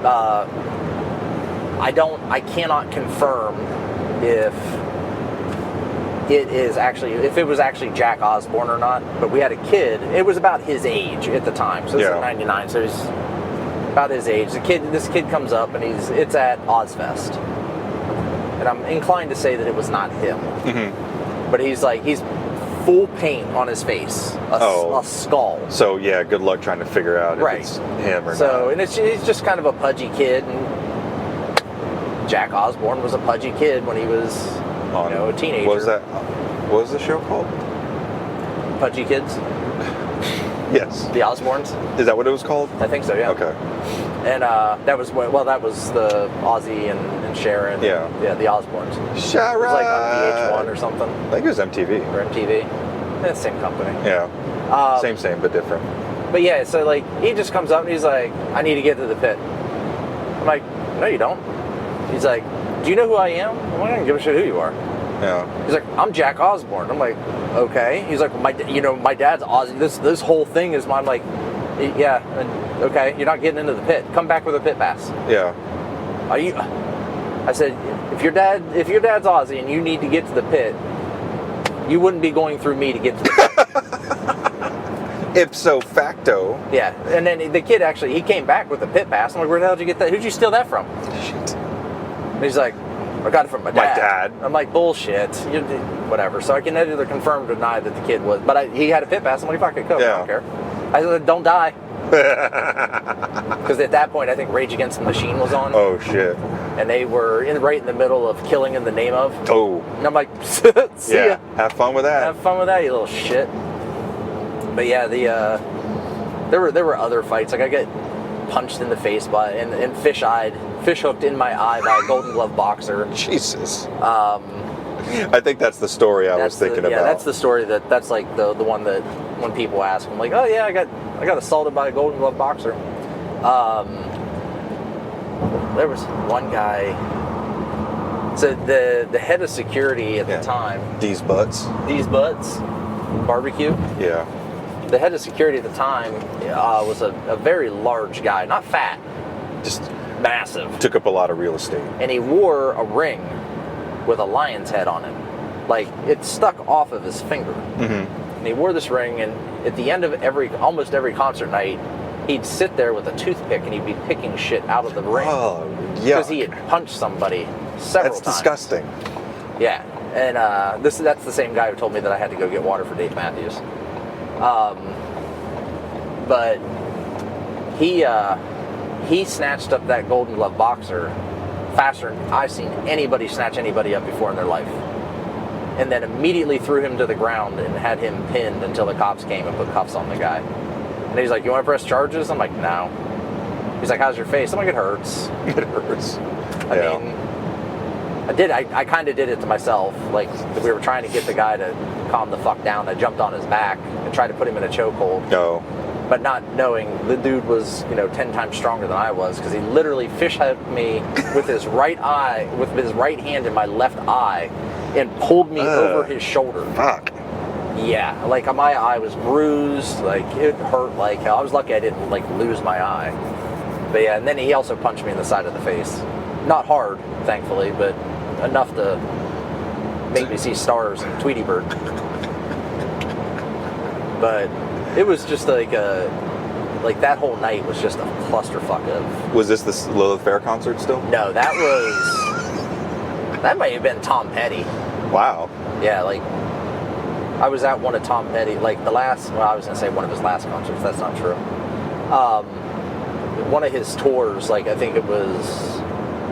S2: cannot confirm if it was actually Jack Osborne or not, but we had a kid. It was about his age at the time, so this is 99, so he's about his age. This kid comes up and it's at Ozfest, and I'm inclined to say that it was not him, but he's full paint on his face, a skull.
S1: So yeah, good luck trying to figure out if it's him or not. So
S2: and he's just kind of a pudgy kid, and Jack Osborne was a pudgy kid when he was a teenager.
S1: What was the show called?
S2: Pudgy Kids?
S1: Yes.
S2: The Osbournes?
S1: Is that what it was called?
S2: I think so, yeah.
S1: Okay.
S2: And that was the Ozzy and Sharon.
S1: Yeah.
S2: Yeah, the Osbournes.
S1: Sharon!
S2: It was like on VH1 or something.
S1: I think it was MTV.
S2: Or MTV. Same company.
S1: Yeah. Same, but different.
S2: But yeah, so like, he just comes up and he's like, I need to get to the pit. I'm like, no you don't. He's like, do you know who I am? I'm like, I don't give a shit who you are.
S1: Yeah.
S2: He's like, I'm Jack Osborne. I'm like, okay. He's like, my dad's Ozzy. This whole thing is mine. I'm like, yeah, okay. You're not getting into the pit. Come back with a pit pass.
S1: Yeah.
S2: I said, if your dad's Ozzy and you need to get to the pit, you wouldn't be going through me to get to the pit.
S1: Ipso facto.
S2: Yeah. And then the kid he came back with a pit pass. I'm like, where the hell did you get that? Who'd you steal that from?
S1: Shit.
S2: And he's like, I got it from my dad. I'm like, bullshit. Whatever. So I can either confirm or deny that the kid was. But he had a pit pass. I'm like, fuck it, go.
S1: Yeah.
S2: I don't care. I said, don't die. Because at that point, I think Rage Against the Machine was on.
S1: Oh, shit.
S2: And they were right in the middle of Killing in the Name of.
S1: Oh.
S2: And I'm like, see ya.
S1: Have fun with that.
S2: Have fun with that, you little shit. But yeah, there were other fights. Like I get punched in the face and fish hooked in my eye by a Golden Glove boxer.
S1: Jesus. I think that's the story I was thinking about.
S2: Yeah, that's the story that's like the one that when people ask, I'm like, oh yeah, I got assaulted by a Golden Glove boxer. There was one guy. So the head of security at the time.
S1: These butts
S2: barbecue.
S1: Yeah.
S2: The head of security at the time was a very large guy, not fat,
S1: just
S2: massive.
S1: Took up a lot of real estate.
S2: And he wore a ring with a lion's head on it. Like, it stuck off of his finger. Mm-hmm. And he wore this ring, and at the end of almost every concert night, he'd sit there with a toothpick and he'd be picking shit out of the ring.
S1: Oh, yeah.
S2: Because he had punched somebody several times.
S1: That's disgusting.
S2: Yeah. And that's the same guy who told me that I had to go get water for Dave Matthews. But he snatched up that Golden Glove boxer faster than I've seen anybody snatch anybody up before in their life. And then immediately threw him to the ground and had him pinned until the cops came and put cuffs on the guy. And he's like, you want to press charges? I'm like, no. He's like, how's your face? I'm like, it hurts.
S1: It hurts.
S2: I mean, I kind of did it to myself. Like, we were trying to get the guy to calm the fuck down. I jumped on his back and tried to put him in a chokehold.
S1: No.
S2: But not knowing the dude was, 10 times stronger than I was, because he literally fish-hooked me with his right hand in my left eye and pulled me over his shoulder.
S1: Fuck.
S2: Yeah, like my eye was bruised, like it hurt like hell. I was lucky I didn't lose my eye. But yeah, and then he also punched me in the side of the face. Not hard, thankfully, but enough to make me see stars and Tweety Bird. But it was just like that whole night was just a clusterfuck of.
S1: Was this the Lilith Fair concert still?
S2: No, that might have been Tom Petty.
S1: Wow.
S2: Yeah, I was at one of Tom Petty, I was gonna say one of his last concerts. That's not true. One of his tours, I think it was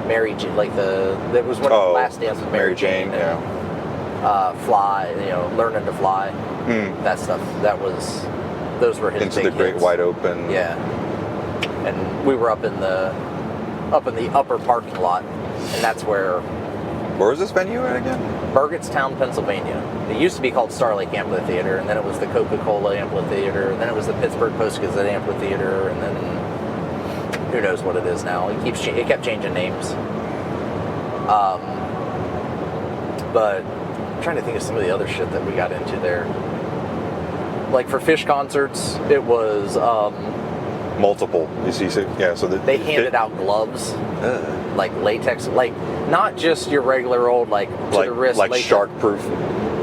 S2: Mary Jane, it was one of the last dance with Mary Jane.
S1: Yeah.
S2: Fly, learning to fly. That stuff. Those were his
S1: Into
S2: big
S1: the Great
S2: hits.
S1: Wide Open.
S2: Yeah. And we were up in the upper parking lot, and that's where
S1: Where was this venue at again?
S2: Burgettstown, Pennsylvania. It used to be called Star Lake Amphitheater, and then it was the Coca-Cola Amphitheater, and then it was the Pittsburgh Post-Gazette Amphitheater, and then who knows what it is now. It kept changing names. But I'm trying to think of some of the other shit that we got into there. Like for Fish concerts, it was
S1: Multiple. You see, yeah. So
S2: they handed out gloves, like latex, like not just your regular old like to the wrist,
S1: like
S2: latex.
S1: shark proof.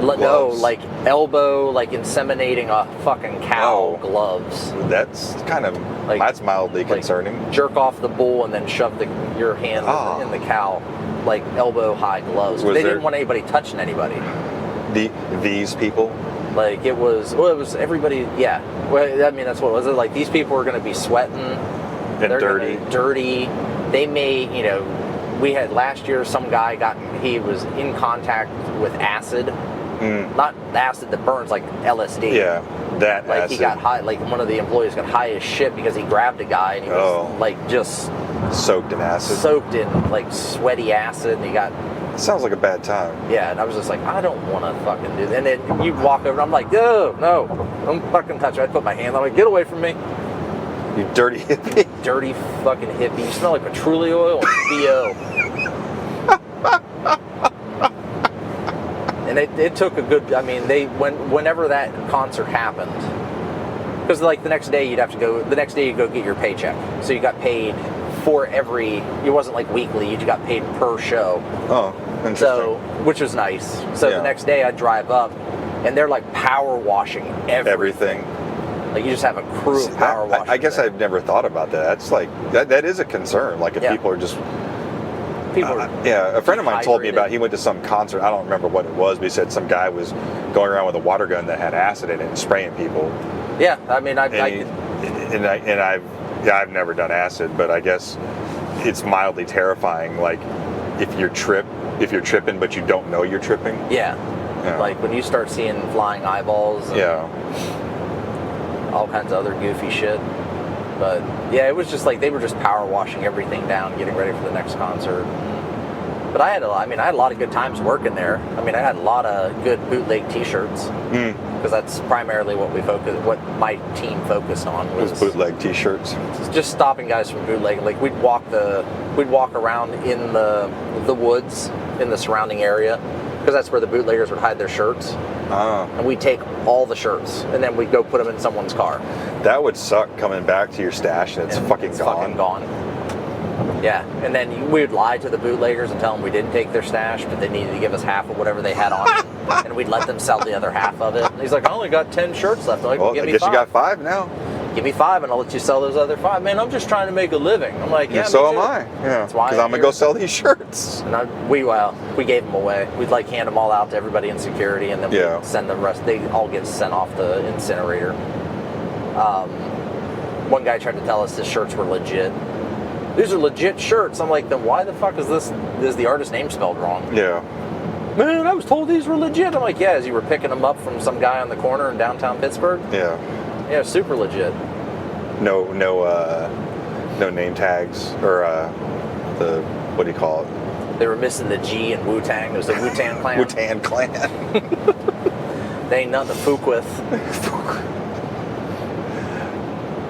S2: No, like elbow, like inseminating a fucking cow gloves.
S1: That's kind of that's mildly concerning.
S2: Jerk off the bull and then shove your hand in the cow, like elbow high gloves. They didn't want anybody touching anybody.
S1: These people.
S2: Like it was everybody. Yeah, well, I mean that's what it was. Like these people were going to be sweating
S1: and
S2: dirty. They may, we had last year some guy he was in contact with acid. Not acid that burns, like LSD.
S1: Yeah, that
S2: like
S1: acid.
S2: He got high. Like one of the employees got high as shit because he grabbed a guy and he was like just
S1: soaked in acid.
S2: Soaked in like sweaty acid, and he got.
S1: It sounds like a bad time.
S2: Yeah, and I was just like, I don't want to fucking do that. And then you'd walk over, and I'm like, no, don't fucking touch it. I'd put my hand on it, get away from me.
S1: You dirty hippie.
S2: Dirty fucking hippie. You smell like patchouli oil and BO. And it took a good, whenever that concert happened, because like the next day you'd go get your paycheck. So you got paid for it wasn't like weekly, you got paid per show.
S1: Oh, interesting.
S2: So, which was nice. So the next day I'd drive up and they're like power washing everything. Like you just have a crew of power washing.
S1: I guess I've never thought about that. That's like, that is a concern. Like if people are just... a friend of mine told me about, he went to some concert, I don't remember what it was, but he said some guy was going around with a water gun that had acid in it and spraying people.
S2: Yeah, I mean,
S1: I've never done acid, but I guess it's mildly terrifying. Like if you're tripping, but you don't know you're tripping.
S2: Yeah. Like when you start seeing flying eyeballs. And all kinds of other goofy shit. But yeah, it was just like they were just power washing everything down, getting ready for the next concert. But I had a lot of good times working there. I mean, I had a lot of good bootleg T-shirts because that's primarily what my team focused on was
S1: bootleg T-shirts.
S2: Just stopping guys from bootlegging. Like we'd walk around in the woods in the surrounding area because that's where the bootleggers would hide their shirts. And we'd take all the shirts and then we'd go put them in someone's car.
S1: That would suck coming back to your stash and it's fucking gone.
S2: Yeah, and then we would lie to the bootleggers and tell them we didn't take their stash, but they needed to give us half of whatever they had on it, and we'd let them sell the other half of it. And he's like, I only got 10 shirts left. I'm like,
S1: well,
S2: give me
S1: I guess
S2: 5.
S1: You got 5 now.
S2: Give me 5 and I'll let you sell those other 5. Man, I'm just trying to make a living. I'm like, yeah,
S1: so am I. Yeah, because I'm gonna go sell these shirts.
S2: And we gave them away. We'd like hand them all out to everybody in security, and then we'd send the rest. They all get sent off the incinerator. One guy tried to tell us his shirts were legit. These are legit shirts. I'm like, then why the fuck is the artist name spelled wrong?
S1: Yeah.
S2: Man, I was told these were legit. I'm like, yeah, as you were picking them up from some guy on the corner in downtown Pittsburgh.
S1: Yeah.
S2: Yeah, super legit.
S1: No name tags or what do you call it?
S2: They were missing the G in Wu-Tang. It was the Wu-Tang Clan.
S1: Wu-Tang Clan.
S2: They ain't nothing to fook with.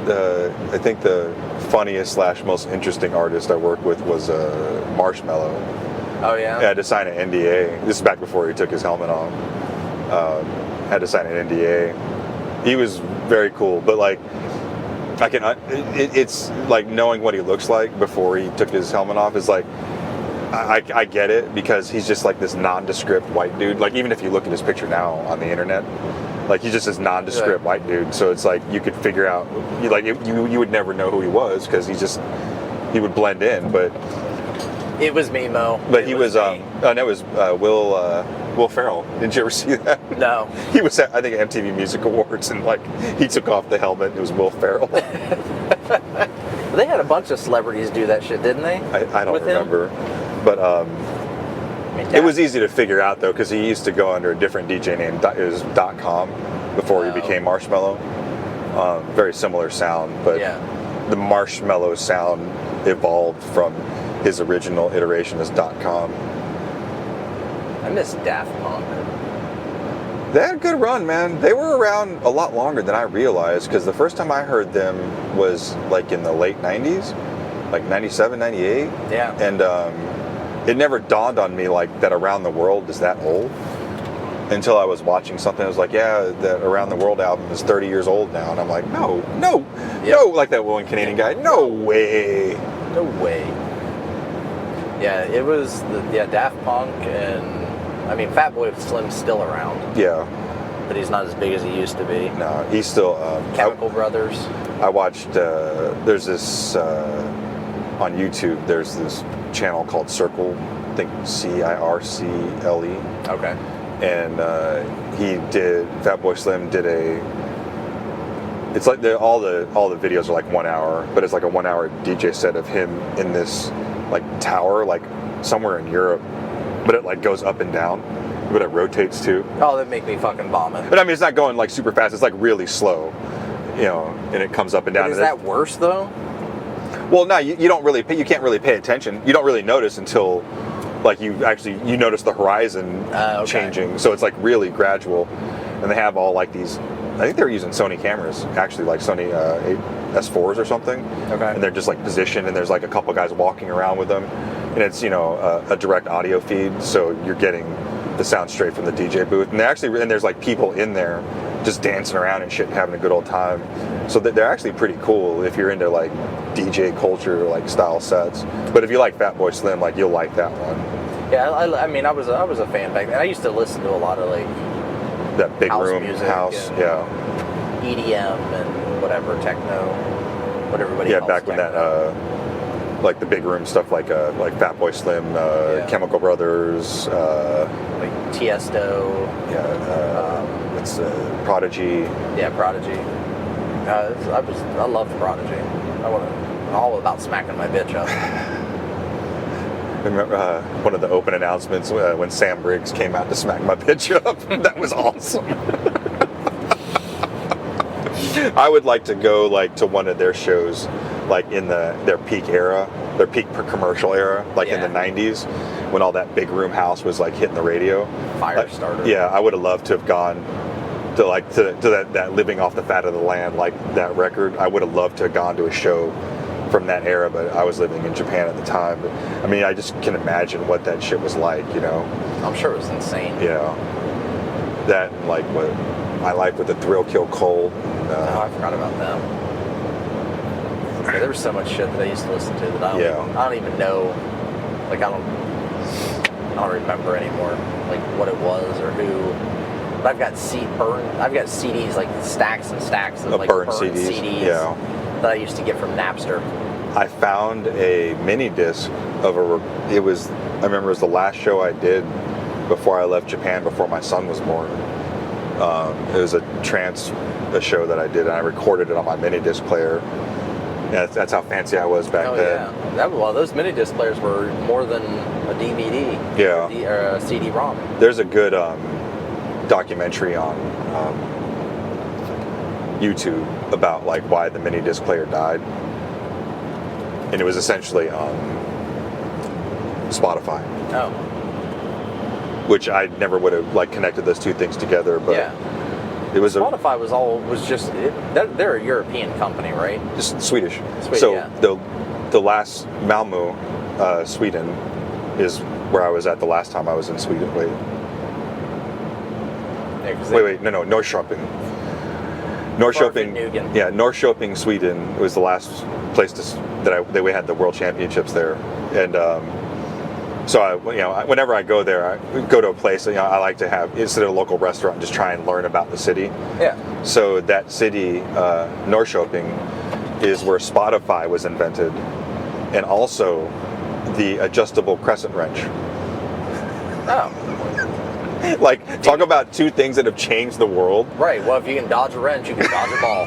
S1: I think the funniest / most interesting artist I worked with was Marshmello.
S2: Oh yeah.
S1: I had to sign an NDA. This is back before he took his helmet off. Had to sign an NDA. He was very cool, but like it's like knowing what he looks like before he took his helmet off is like I get it because he's just like this nondescript white dude. Like even if you look at his picture now on the internet, like he's just this nondescript white dude. So it's like you could figure out you would never know who he was because he would blend in. But
S2: it was me, Mo.
S1: But he was that was Will Ferrell. Didn't you ever see that?
S2: No.
S1: He was at, I think, MTV Music Awards, and like he took off the helmet and it was Will Ferrell.
S2: They had a bunch of celebrities do that shit, didn't they?
S1: I don't remember. But it was easy to figure out though because he used to go under a different DJ name. It was .com before he became Marshmello. Very similar sound, but the Marshmello sound evolved from his original iteration as .com.
S2: I miss Daft Punk.
S1: They had a good run, man. They were around a lot longer than I realized, because the first time I heard them was like in the late 90s, like 97, 98.
S2: Yeah.
S1: And it never dawned on me like that Around the World is that old until I was watching something. I was like, yeah, that Around the World album is 30 years old now. And I'm like, no, like that one Canadian guy. No way.
S2: No way. Yeah, it was Daft Punk, and I mean, Fatboy Slim's still around.
S1: Yeah.
S2: But he's not as big as he used to be.
S1: No, he's still...
S2: Chemical Brothers.
S1: I watched... there's this... on YouTube, there's this channel called Circle. I think Circle.
S2: Okay.
S1: And Fatboy Slim did a... It's like all the videos are like 1 hour, but it's like a 1 hour DJ set of him in this like tower, like somewhere in Europe. But it like goes up and down, but it rotates too.
S2: Oh, that make me fucking vomit.
S1: But I mean, it's not going like super fast. It's like really slow, and it comes up and down.
S2: But is that worse though?
S1: Well, no, you don't really you can't really pay attention. You don't really notice until like you notice the horizon changing. So it's like really gradual, and they have all like these. I think they're using Sony cameras, actually, like Sony S4s or something. Okay. And they're just like positioned, and there's like a couple guys walking around with them. And it's, a direct audio feed, so you're getting the sound straight from the DJ booth. And there's like people in there just dancing around and shit, having a good old time. So they're actually pretty cool if you're into like DJ culture, like style sets. But if you like Fatboy Slim, like you'll like that one.
S2: Yeah, I mean, I was a fan back then. I used to listen to a lot of like
S1: that big
S2: house
S1: room
S2: music,
S1: house, yeah,
S2: EDM and whatever techno, what everybody.
S1: Yeah,
S2: calls
S1: back when
S2: techno.
S1: that. Like the big room stuff, like Fatboy Slim, Chemical Brothers,
S2: like Tiesto.
S1: Yeah, it's Prodigy.
S2: Yeah, Prodigy. I loved Prodigy. I'm all about smacking my bitch up.
S1: Remember one of the open announcements when Sam Briggs came out to smack my bitch up? That was awesome. I would like to go like to one of their shows, like in their peak era, their peak commercial era, like in the 90s, when all that big room house was like hitting the radio.
S2: Firestarter.
S1: Yeah, I would have loved to have gone to like to that Living Off the Fat of the Land, like that record. I would have loved to have gone to a show from that era, but I was living in Japan at the time. But I mean, I just can imagine what that shit was like,
S2: I'm sure it was insane.
S1: That and like what My Life with the Thrill Kill Cold.
S2: I forgot about them. Yeah, there was so much shit that I used to listen to that I don't even know. Like I don't remember anymore, like what it was or who. But I've got CDs, like stacks and stacks of like
S1: burned CDs. Yeah.
S2: That I used to get from Napster.
S1: I found a mini disc of I remember it was the last show I did before I left Japan, before my son was born. It was a show that I did, and I recorded it on my mini disc player. Yeah, that's how fancy I was back then.
S2: Yeah. Those mini disc players were more than a DVD.
S1: Yeah.
S2: Or a CD-ROM.
S1: There's a good documentary on YouTube about like why the mini disc player died, and it was essentially on Spotify.
S2: Oh.
S1: Which I never would have like connected those two things together, but it was
S2: Spotify they're a European company, right?
S1: Just Swedish. So the last Malmö, Sweden, is where I was at the last time I was in Sweden. Wait, no, Norrköping. Yeah, Norrköping, Sweden was the last place that we had the World Championships there, and so whenever I go there, I go to a place. I like to have instead of a local restaurant, just try and learn about the city.
S2: Yeah.
S1: So that city, Norrköping, is where Spotify was invented, and also the adjustable crescent wrench.
S2: Oh.
S1: Like, talk about two things that have changed the world.
S2: Right. Well, if you can dodge a wrench, you can dodge a ball.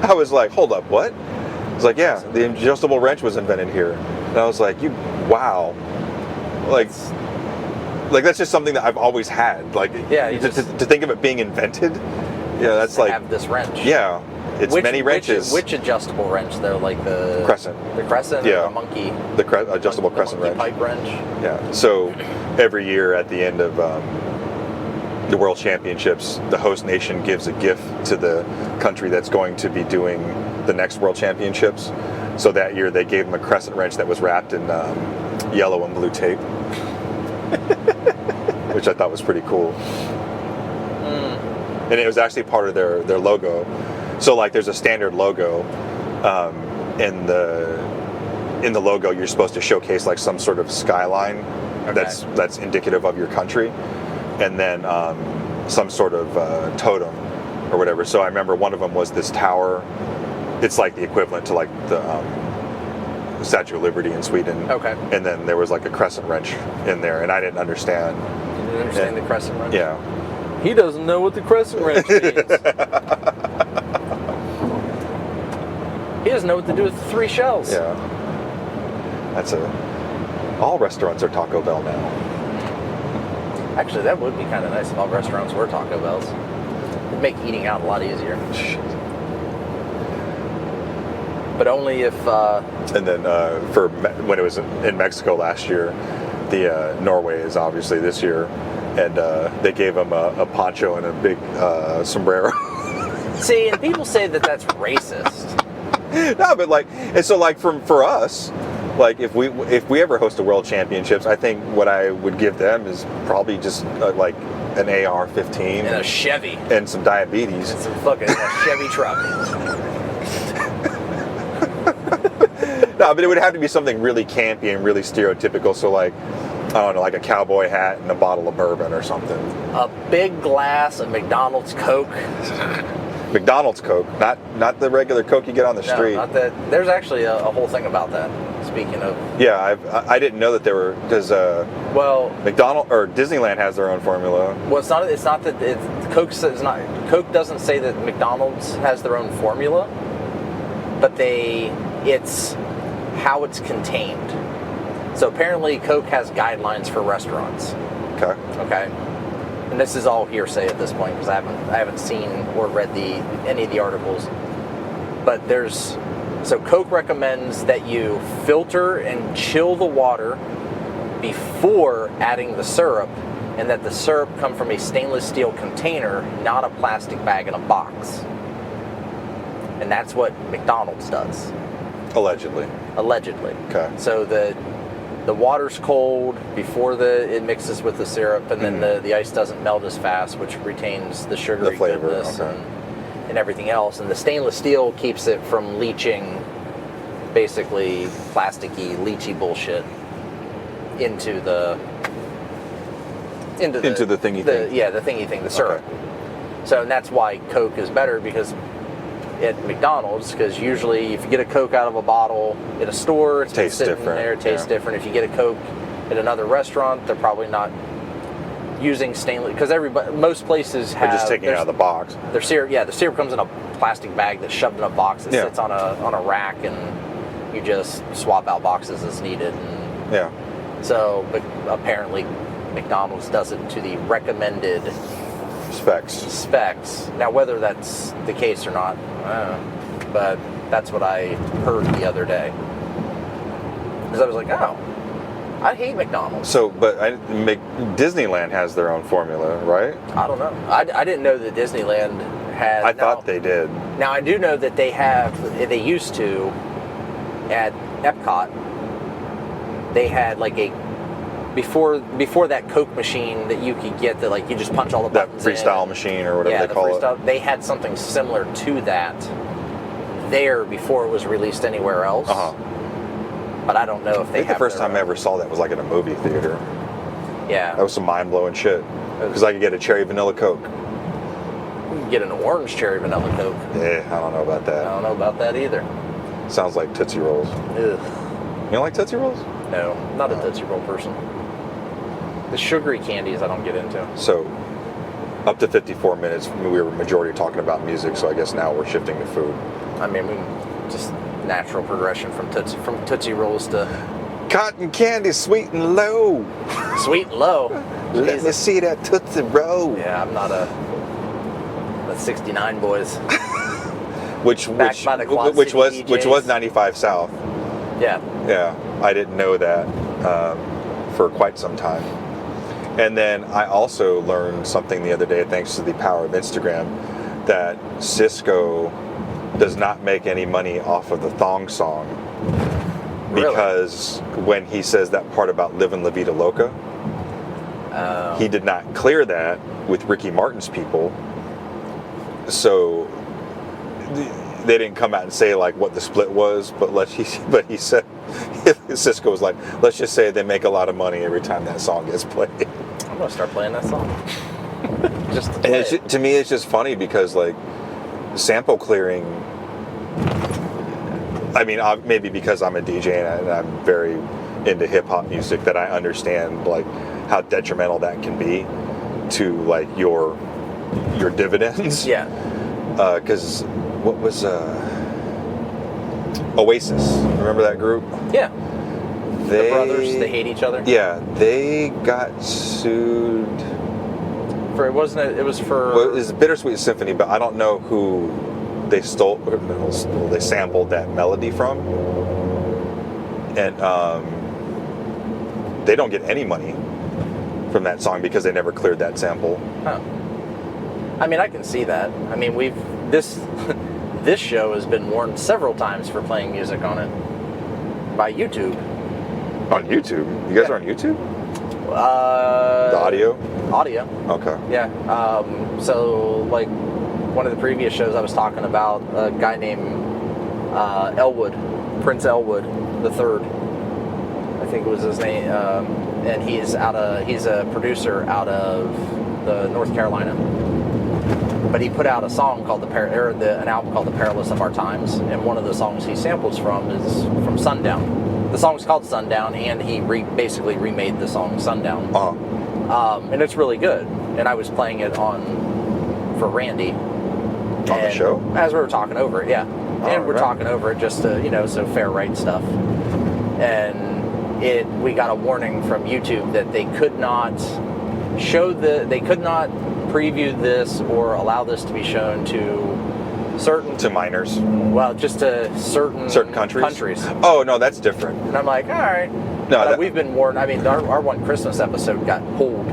S1: I was like, hold up, what? It's like, yeah, the adjustable wrench was invented here. And I was like, wow. Like that's just something that I've always had. Like, to think of it being invented, that's like
S2: have this wrench.
S1: Yeah, It's many wrenches.
S2: Which adjustable wrench though? Like the
S1: Crescent.
S2: The crescent.
S1: Yeah.
S2: Or the monkey.
S1: The adjustable crescent
S2: monkey
S1: wrench.
S2: pipe wrench.
S1: Yeah. So every year at the end of the World Championships, the host nation gives a gift to the country that's going to be doing the next World Championships. So that year they gave them a crescent wrench that was wrapped in yellow and blue tape, which I thought was pretty cool. And it was actually part of their logo. So like there's a standard logo, in the logo you're supposed to showcase like some sort of skyline that's indicative of your country, and then some sort of totem or whatever. So I remember one of them was this tower. It's like the equivalent to like the Statue of Liberty in Sweden.
S2: Okay.
S1: And then there was like a crescent wrench in there, and I didn't understand.
S2: You didn't understand the crescent wrench?
S1: Yeah.
S2: He doesn't know what the crescent wrench means. He doesn't know what to do with the 3 shells.
S1: Yeah. All restaurants are Taco Bell now.
S2: Actually, that would be kind of nice if all restaurants were Taco Bells. It'd make eating out a lot easier. But only if...
S1: And then when it was in Mexico last year, the Norway is obviously this year, and they gave him a poncho and a big sombrero.
S2: See, and people say that that's racist.
S1: No, but like, and so like for us, like if we ever host a World Championships, I think what I would give them is probably just like an AR-15
S2: And a Chevy.
S1: and some diabetes.
S2: And some fucking Chevy truck.
S1: No, but it would have to be something really campy and really stereotypical. So like, I don't know, like a cowboy hat and a bottle of bourbon or something.
S2: A big glass of McDonald's Coke.
S1: McDonald's Coke, not the regular Coke you get on the street.
S2: No, not that. There's actually a whole thing about that. Speaking of,
S1: Yeah, I didn't know that there were, because
S2: well,
S1: McDonald or Disneyland has their own formula.
S2: well, it's not that Coke says not. Coke doesn't say that McDonald's has their own formula, but it's how it's contained. So apparently, Coke has guidelines for restaurants.
S1: Okay.
S2: Okay. And this is all hearsay at this point because I haven't seen or read any of the articles. But so Coke recommends that you filter and chill the water before adding the syrup, and that the syrup come from a stainless steel container, not a plastic bag in a box. And that's what McDonald's does.
S1: Allegedly. Okay.
S2: So the water's cold before it mixes with the syrup, and then the ice doesn't melt as fast, which retains the sugary
S1: The flavor,
S2: goodness
S1: okay.
S2: and everything else. And the stainless steel keeps it from leaching, basically plasticky, leachy bullshit into the
S1: thingy thing.
S2: Yeah, the thingy thing, the syrup.
S1: Okay.
S2: So, and that's why Coke is better, because at McDonald's, because usually if you get a Coke out of a bottle at a store, it's
S1: Tastes
S2: sitting
S1: different,
S2: there, it tastes
S1: yeah.
S2: different. If you get a Coke at another restaurant, they're probably not using stainless, because most places have
S1: They're just taking it out of the box.
S2: their syrup. Yeah, the syrup comes in a plastic bag that's shoved in a box that
S1: Yeah.
S2: sits on a rack, and you just swap out boxes as needed. And
S1: Yeah.
S2: so, but apparently McDonald's does it to the recommended
S1: Specs.
S2: Now, whether that's the case or not, I don't know. But that's what I heard the other day. Because I was like, oh, I hate McDonald's.
S1: So, but Disneyland has their own formula, right?
S2: I don't know. I didn't know that Disneyland had.
S1: I thought they did.
S2: Now, I do know that they used to, at Epcot, they had like before that Coke machine that you could get that like you just punch all the
S1: That
S2: buttons
S1: freestyle
S2: in.
S1: machine or whatever
S2: Yeah,
S1: they call
S2: freestyle,
S1: it.
S2: they had something similar to that there before it was released anywhere else.
S1: Uh-huh.
S2: But I don't know if
S1: I
S2: they
S1: think
S2: have
S1: the first
S2: their
S1: time I ever saw that was like in a movie theater.
S2: Yeah.
S1: That was some mind-blowing shit. Because I could get a cherry vanilla Coke.
S2: You can get an orange cherry vanilla Coke.
S1: I don't know about
S2: I
S1: that.
S2: don't know about that either.
S1: Sounds like Tootsie Rolls.
S2: Ugh.
S1: You don't like Tootsie Rolls?
S2: No, not a Tootsie Roll person. The sugary candies I don't get into.
S1: So, up to 54 minutes, we were majority talking about music, so I guess now we're shifting to food.
S2: I mean, just natural progression from Tootsie Rolls to
S1: Cotton candy, sweet and low.
S2: sweet and low.
S1: Let me
S2: Jesus.
S1: see that Tootsie Roll.
S2: Yeah, I'm not a 69 boys. Backed by the Quad
S1: which
S2: City
S1: was
S2: DJs.
S1: 95 South.
S2: Yeah.
S1: Yeah, I didn't know that for quite some time. And then I also learned something the other day, thanks to the power of Instagram, that Cisco does not make any money off of the thong song.
S2: Really?
S1: Because when he says that part about living La Vida Loca, he did not clear that with Ricky Martin's people. So they didn't come out and say like what the split was, but he said, Cisco was like, let's just say they make a lot of money every time that song gets played.
S2: I'm gonna start playing that song. Just to
S1: And
S2: play it.
S1: to me, it's just funny because like sample clearing. I mean, maybe because I'm a DJ and I'm very into hip hop music, that I understand like how detrimental that can be to like your dividends.
S2: Yeah.
S1: Because what was Oasis? Remember that group?
S2: Yeah. The brothers, they hate each other.
S1: Yeah, they got sued.
S2: For it was for.
S1: Well, it's Bittersweet Symphony, but I don't know who they they sampled that melody from, and they don't get any money from that song because they never cleared that sample.
S2: Huh. I mean, I can see that. I mean, this show has been warned several times for playing music on it by YouTube.
S1: On YouTube? You guys are on YouTube? The audio?
S2: Audio.
S1: Okay.
S2: Yeah. So, like, one of the previous shows I was talking about, a guy named Elwood, Prince Elwood III, I think was his name, and he's a producer out of North Carolina. But he put out a song called an album called The Perilous of Our Times, and one of the songs he samples from is from Sundown. The song's called Sundown, and he basically remade the song Sundown. And it's really good. And I was playing it for Randy.
S1: On the show?
S2: As we were talking over it, yeah. And we're talking over it just to, so fair right stuff. And we got a warning from YouTube that they could not preview this or allow this to be shown to
S1: minors.
S2: Well, just to certain
S1: countries. Oh no, that's different.
S2: And I'm like, all right. No, we've been warned. I mean, our one Christmas episode got pulled.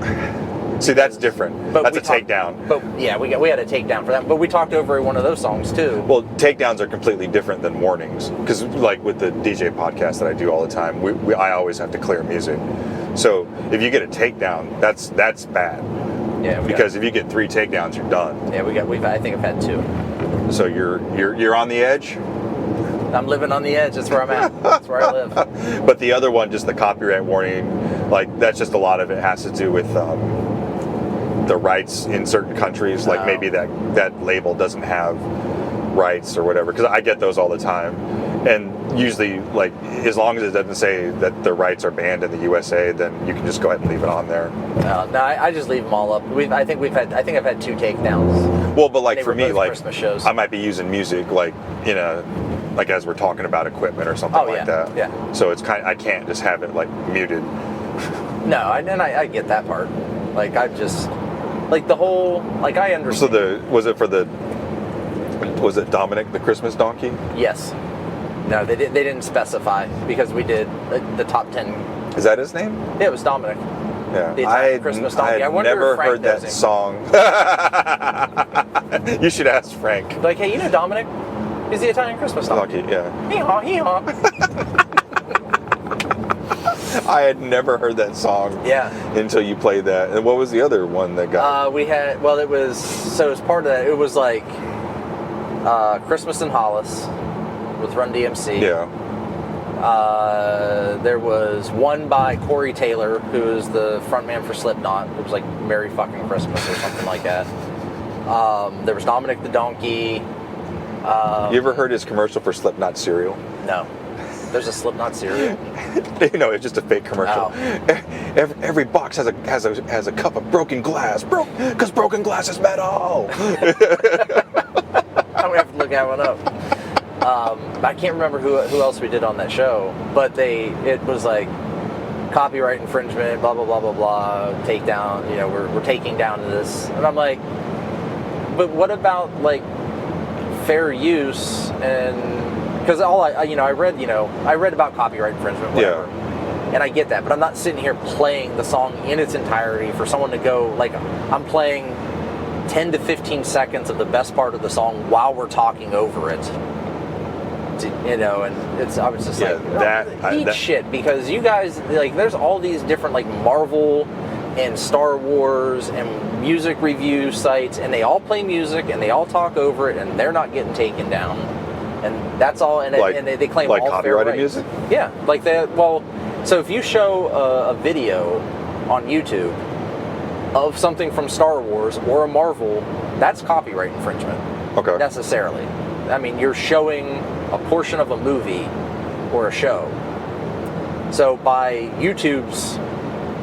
S1: See, that's different. That's a takedown.
S2: But yeah, we had a takedown for that. But we talked over one of those songs too.
S1: Well, takedowns are completely different than warnings, because like with the DJ podcast that I do all the time, I always have to clear music. So if you get a takedown, that's bad.
S2: Yeah.
S1: Because if you get 3 takedowns, you're done.
S2: Yeah, I think I've had 2.
S1: So you're on the edge.
S2: I'm living on the edge. That's where I'm at. That's where I live.
S1: But the other one, just the copyright warning, like that's just a lot of it has to do with the rights in certain countries. Like maybe that label doesn't have rights or whatever. Because I get those all the time, and usually like as long as it doesn't say that the rights are banned in the USA, then you can just go ahead and leave it on there.
S2: No, I just leave them all up. I think I've had 2 takedowns.
S1: Well, but like for me, like
S2: Christmas shows.
S1: I might be using music like like as we're talking about equipment or something like that.
S2: Yeah.
S1: So it's I can't just have it like muted.
S2: No, I get that part. Like I just like the whole like I understand.
S1: So was it Dominic the Christmas donkey?
S2: Yes. No, they didn't specify because we did the top 10.
S1: Is that his name?
S2: Yeah, it was Dominic.
S1: Yeah,
S2: I Christmas donkey.
S1: I had never heard that song. You should ask Frank.
S2: Like, hey, Dominic? He's the Italian Christmas donkey.
S1: Yeah.
S2: Hee-haw, hee-haw.
S1: I had never heard that song.
S2: Yeah.
S1: Until you played that. And what was the other one that got?
S2: It was part of that. It was like Christmas in Hollis with Run DMC.
S1: Yeah.
S2: There was one by Corey Taylor, who is the frontman for Slipknot. It was like Merry Fucking Christmas or something like that. There was Dominic the Donkey.
S1: You ever heard his commercial for Slipknot cereal?
S2: No. There's a Slipknot cereal?
S1: It's just a fake commercial.
S2: Oh.
S1: Every box has a cup of broken glass. Because broken glass is metal.
S2: I'm gonna have to look that one up. I can't remember who else we did on that show, but it was like copyright infringement, blah blah blah blah blah, takedown. We're taking down this, and I'm like, but what about like fair use, and because I read about copyright infringement, whatever.
S1: Yeah.
S2: And I get that, but I'm not sitting here playing the song in its entirety for someone to go, like, I'm playing 10 to 15 seconds of the best part of the song while we're talking over it. And I was just eat shit, because you guys, like, there's all these different, like, Marvel and Star Wars and music review sites, and they all play music and they all talk over it, and they're not getting taken down. And that's all, and they claim
S1: like
S2: all
S1: copyrighted
S2: fair
S1: music?
S2: Yeah, like that. Well, so if you show a video on YouTube of something from Star Wars or a Marvel, that's copyright infringement.
S1: Okay.
S2: Necessarily. I mean, you're showing a portion of a movie or a show. So by YouTube's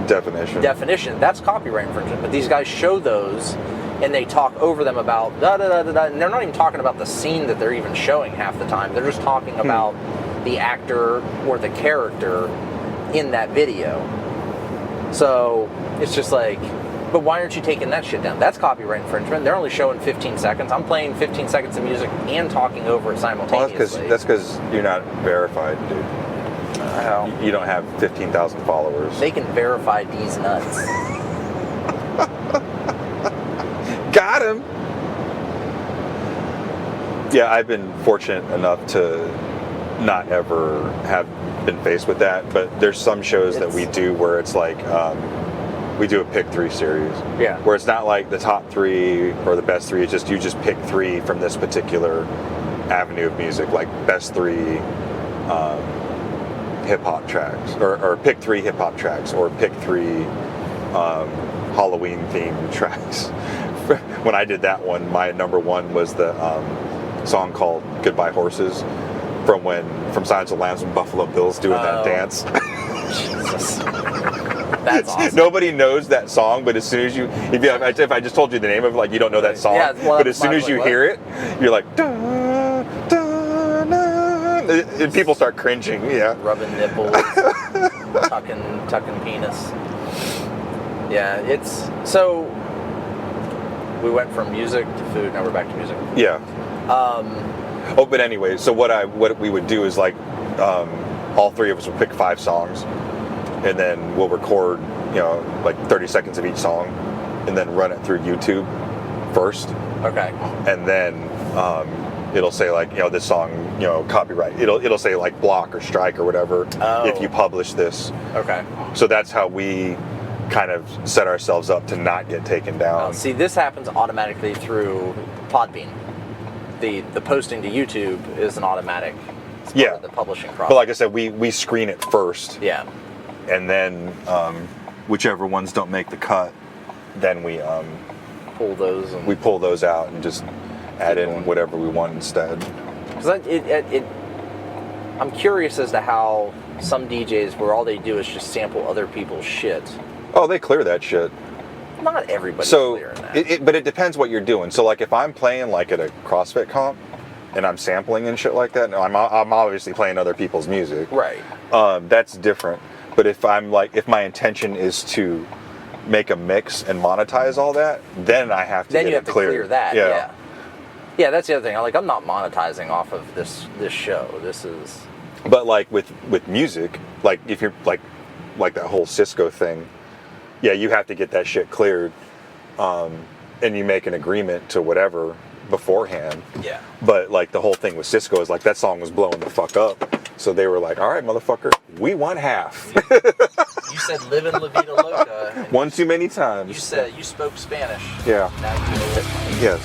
S2: definition, that's copyright infringement. But these guys show those, and they talk over them about da-da-da-da-da, and they're not even talking about the scene that they're even showing half the time. They're just talking about the actor or the character in that video. So it's just like, but why aren't you taking that shit down? That's copyright infringement. They're only showing 15 seconds. I'm playing 15 seconds of music and talking over it simultaneously.
S1: Well, that's because you're not verified, dude. You don't have 15,000 followers.
S2: They can verify these nuts.
S1: Got him! Yeah, I've been fortunate enough to not ever have been faced with that, but there's some shows that we do where it's like, we do a pick 3 series.
S2: Yeah.
S1: Where it's not like the top 3 or the best 3, it's just you just pick 3 from this particular avenue of music, like best 3 hip-hop tracks, or pick 3 hip-hop tracks, or pick 3 Halloween themed tracks. When I did that one, my number 1 was the song called Goodbye Horses from Silence of the Lambs, when Buffalo Bill's doing that dance.
S2: Jesus. That's awesome.
S1: Nobody knows that song, but as soon as if I just told you the name of it, like, you don't know that song,
S2: yeah, well,
S1: but as soon as you hear it, you're like, da, da, da, and people start cringing, yeah.
S2: Rubbing nipples, tucking penis. Yeah, it's, so, we went from music to food, now we're back to music.
S1: Yeah. But anyway, so what we would do is, like, all 3 of us would pick 5 songs, and then we'll record, like 30 seconds of each song, and then run it through YouTube first.
S2: Okay.
S1: And then it'll say, like, this song, copyright. It'll say, like, block or strike or whatever if you publish this.
S2: Okay.
S1: So that's how we kind of set ourselves up to not get taken down.
S2: See, this happens automatically through Podbean. The posting to YouTube is an automatic. It's part of the publishing process.
S1: But like I said, we screen it first.
S2: Yeah.
S1: And then whichever ones don't make the cut, then we
S2: pull those. And
S1: we pull those out and just add in whatever we want instead.
S2: Because I'm curious as to how some DJs, where all they do is just sample other people's shit.
S1: Oh, they clear that shit.
S2: Not everybody's clearing that.
S1: But it depends what you're doing. So, like, if I'm playing, like, at a CrossFit comp, and I'm sampling and shit like that, no, I'm obviously playing other people's music.
S2: Right.
S1: That's different. But if my intention is to make a mix and monetize all that, then I have to
S2: then
S1: get
S2: you have
S1: it
S2: to
S1: cleared.
S2: clear that. Yeah. Yeah, that's the other thing. I'm not monetizing off of this show. This is.
S1: But like with music, like if you're like that whole Cisco thing, yeah, you have to get that shit cleared, and you make an agreement to whatever beforehand.
S2: Yeah.
S1: But like the whole thing with Cisco is like that song was blowing the fuck up, so they were like, all right, motherfucker, we want half.
S2: You said "Livin' La Vida Loca"
S1: one too many times.
S2: You said you spoke Spanish.
S1: Yeah.
S2: Now you know it.
S1: Yes.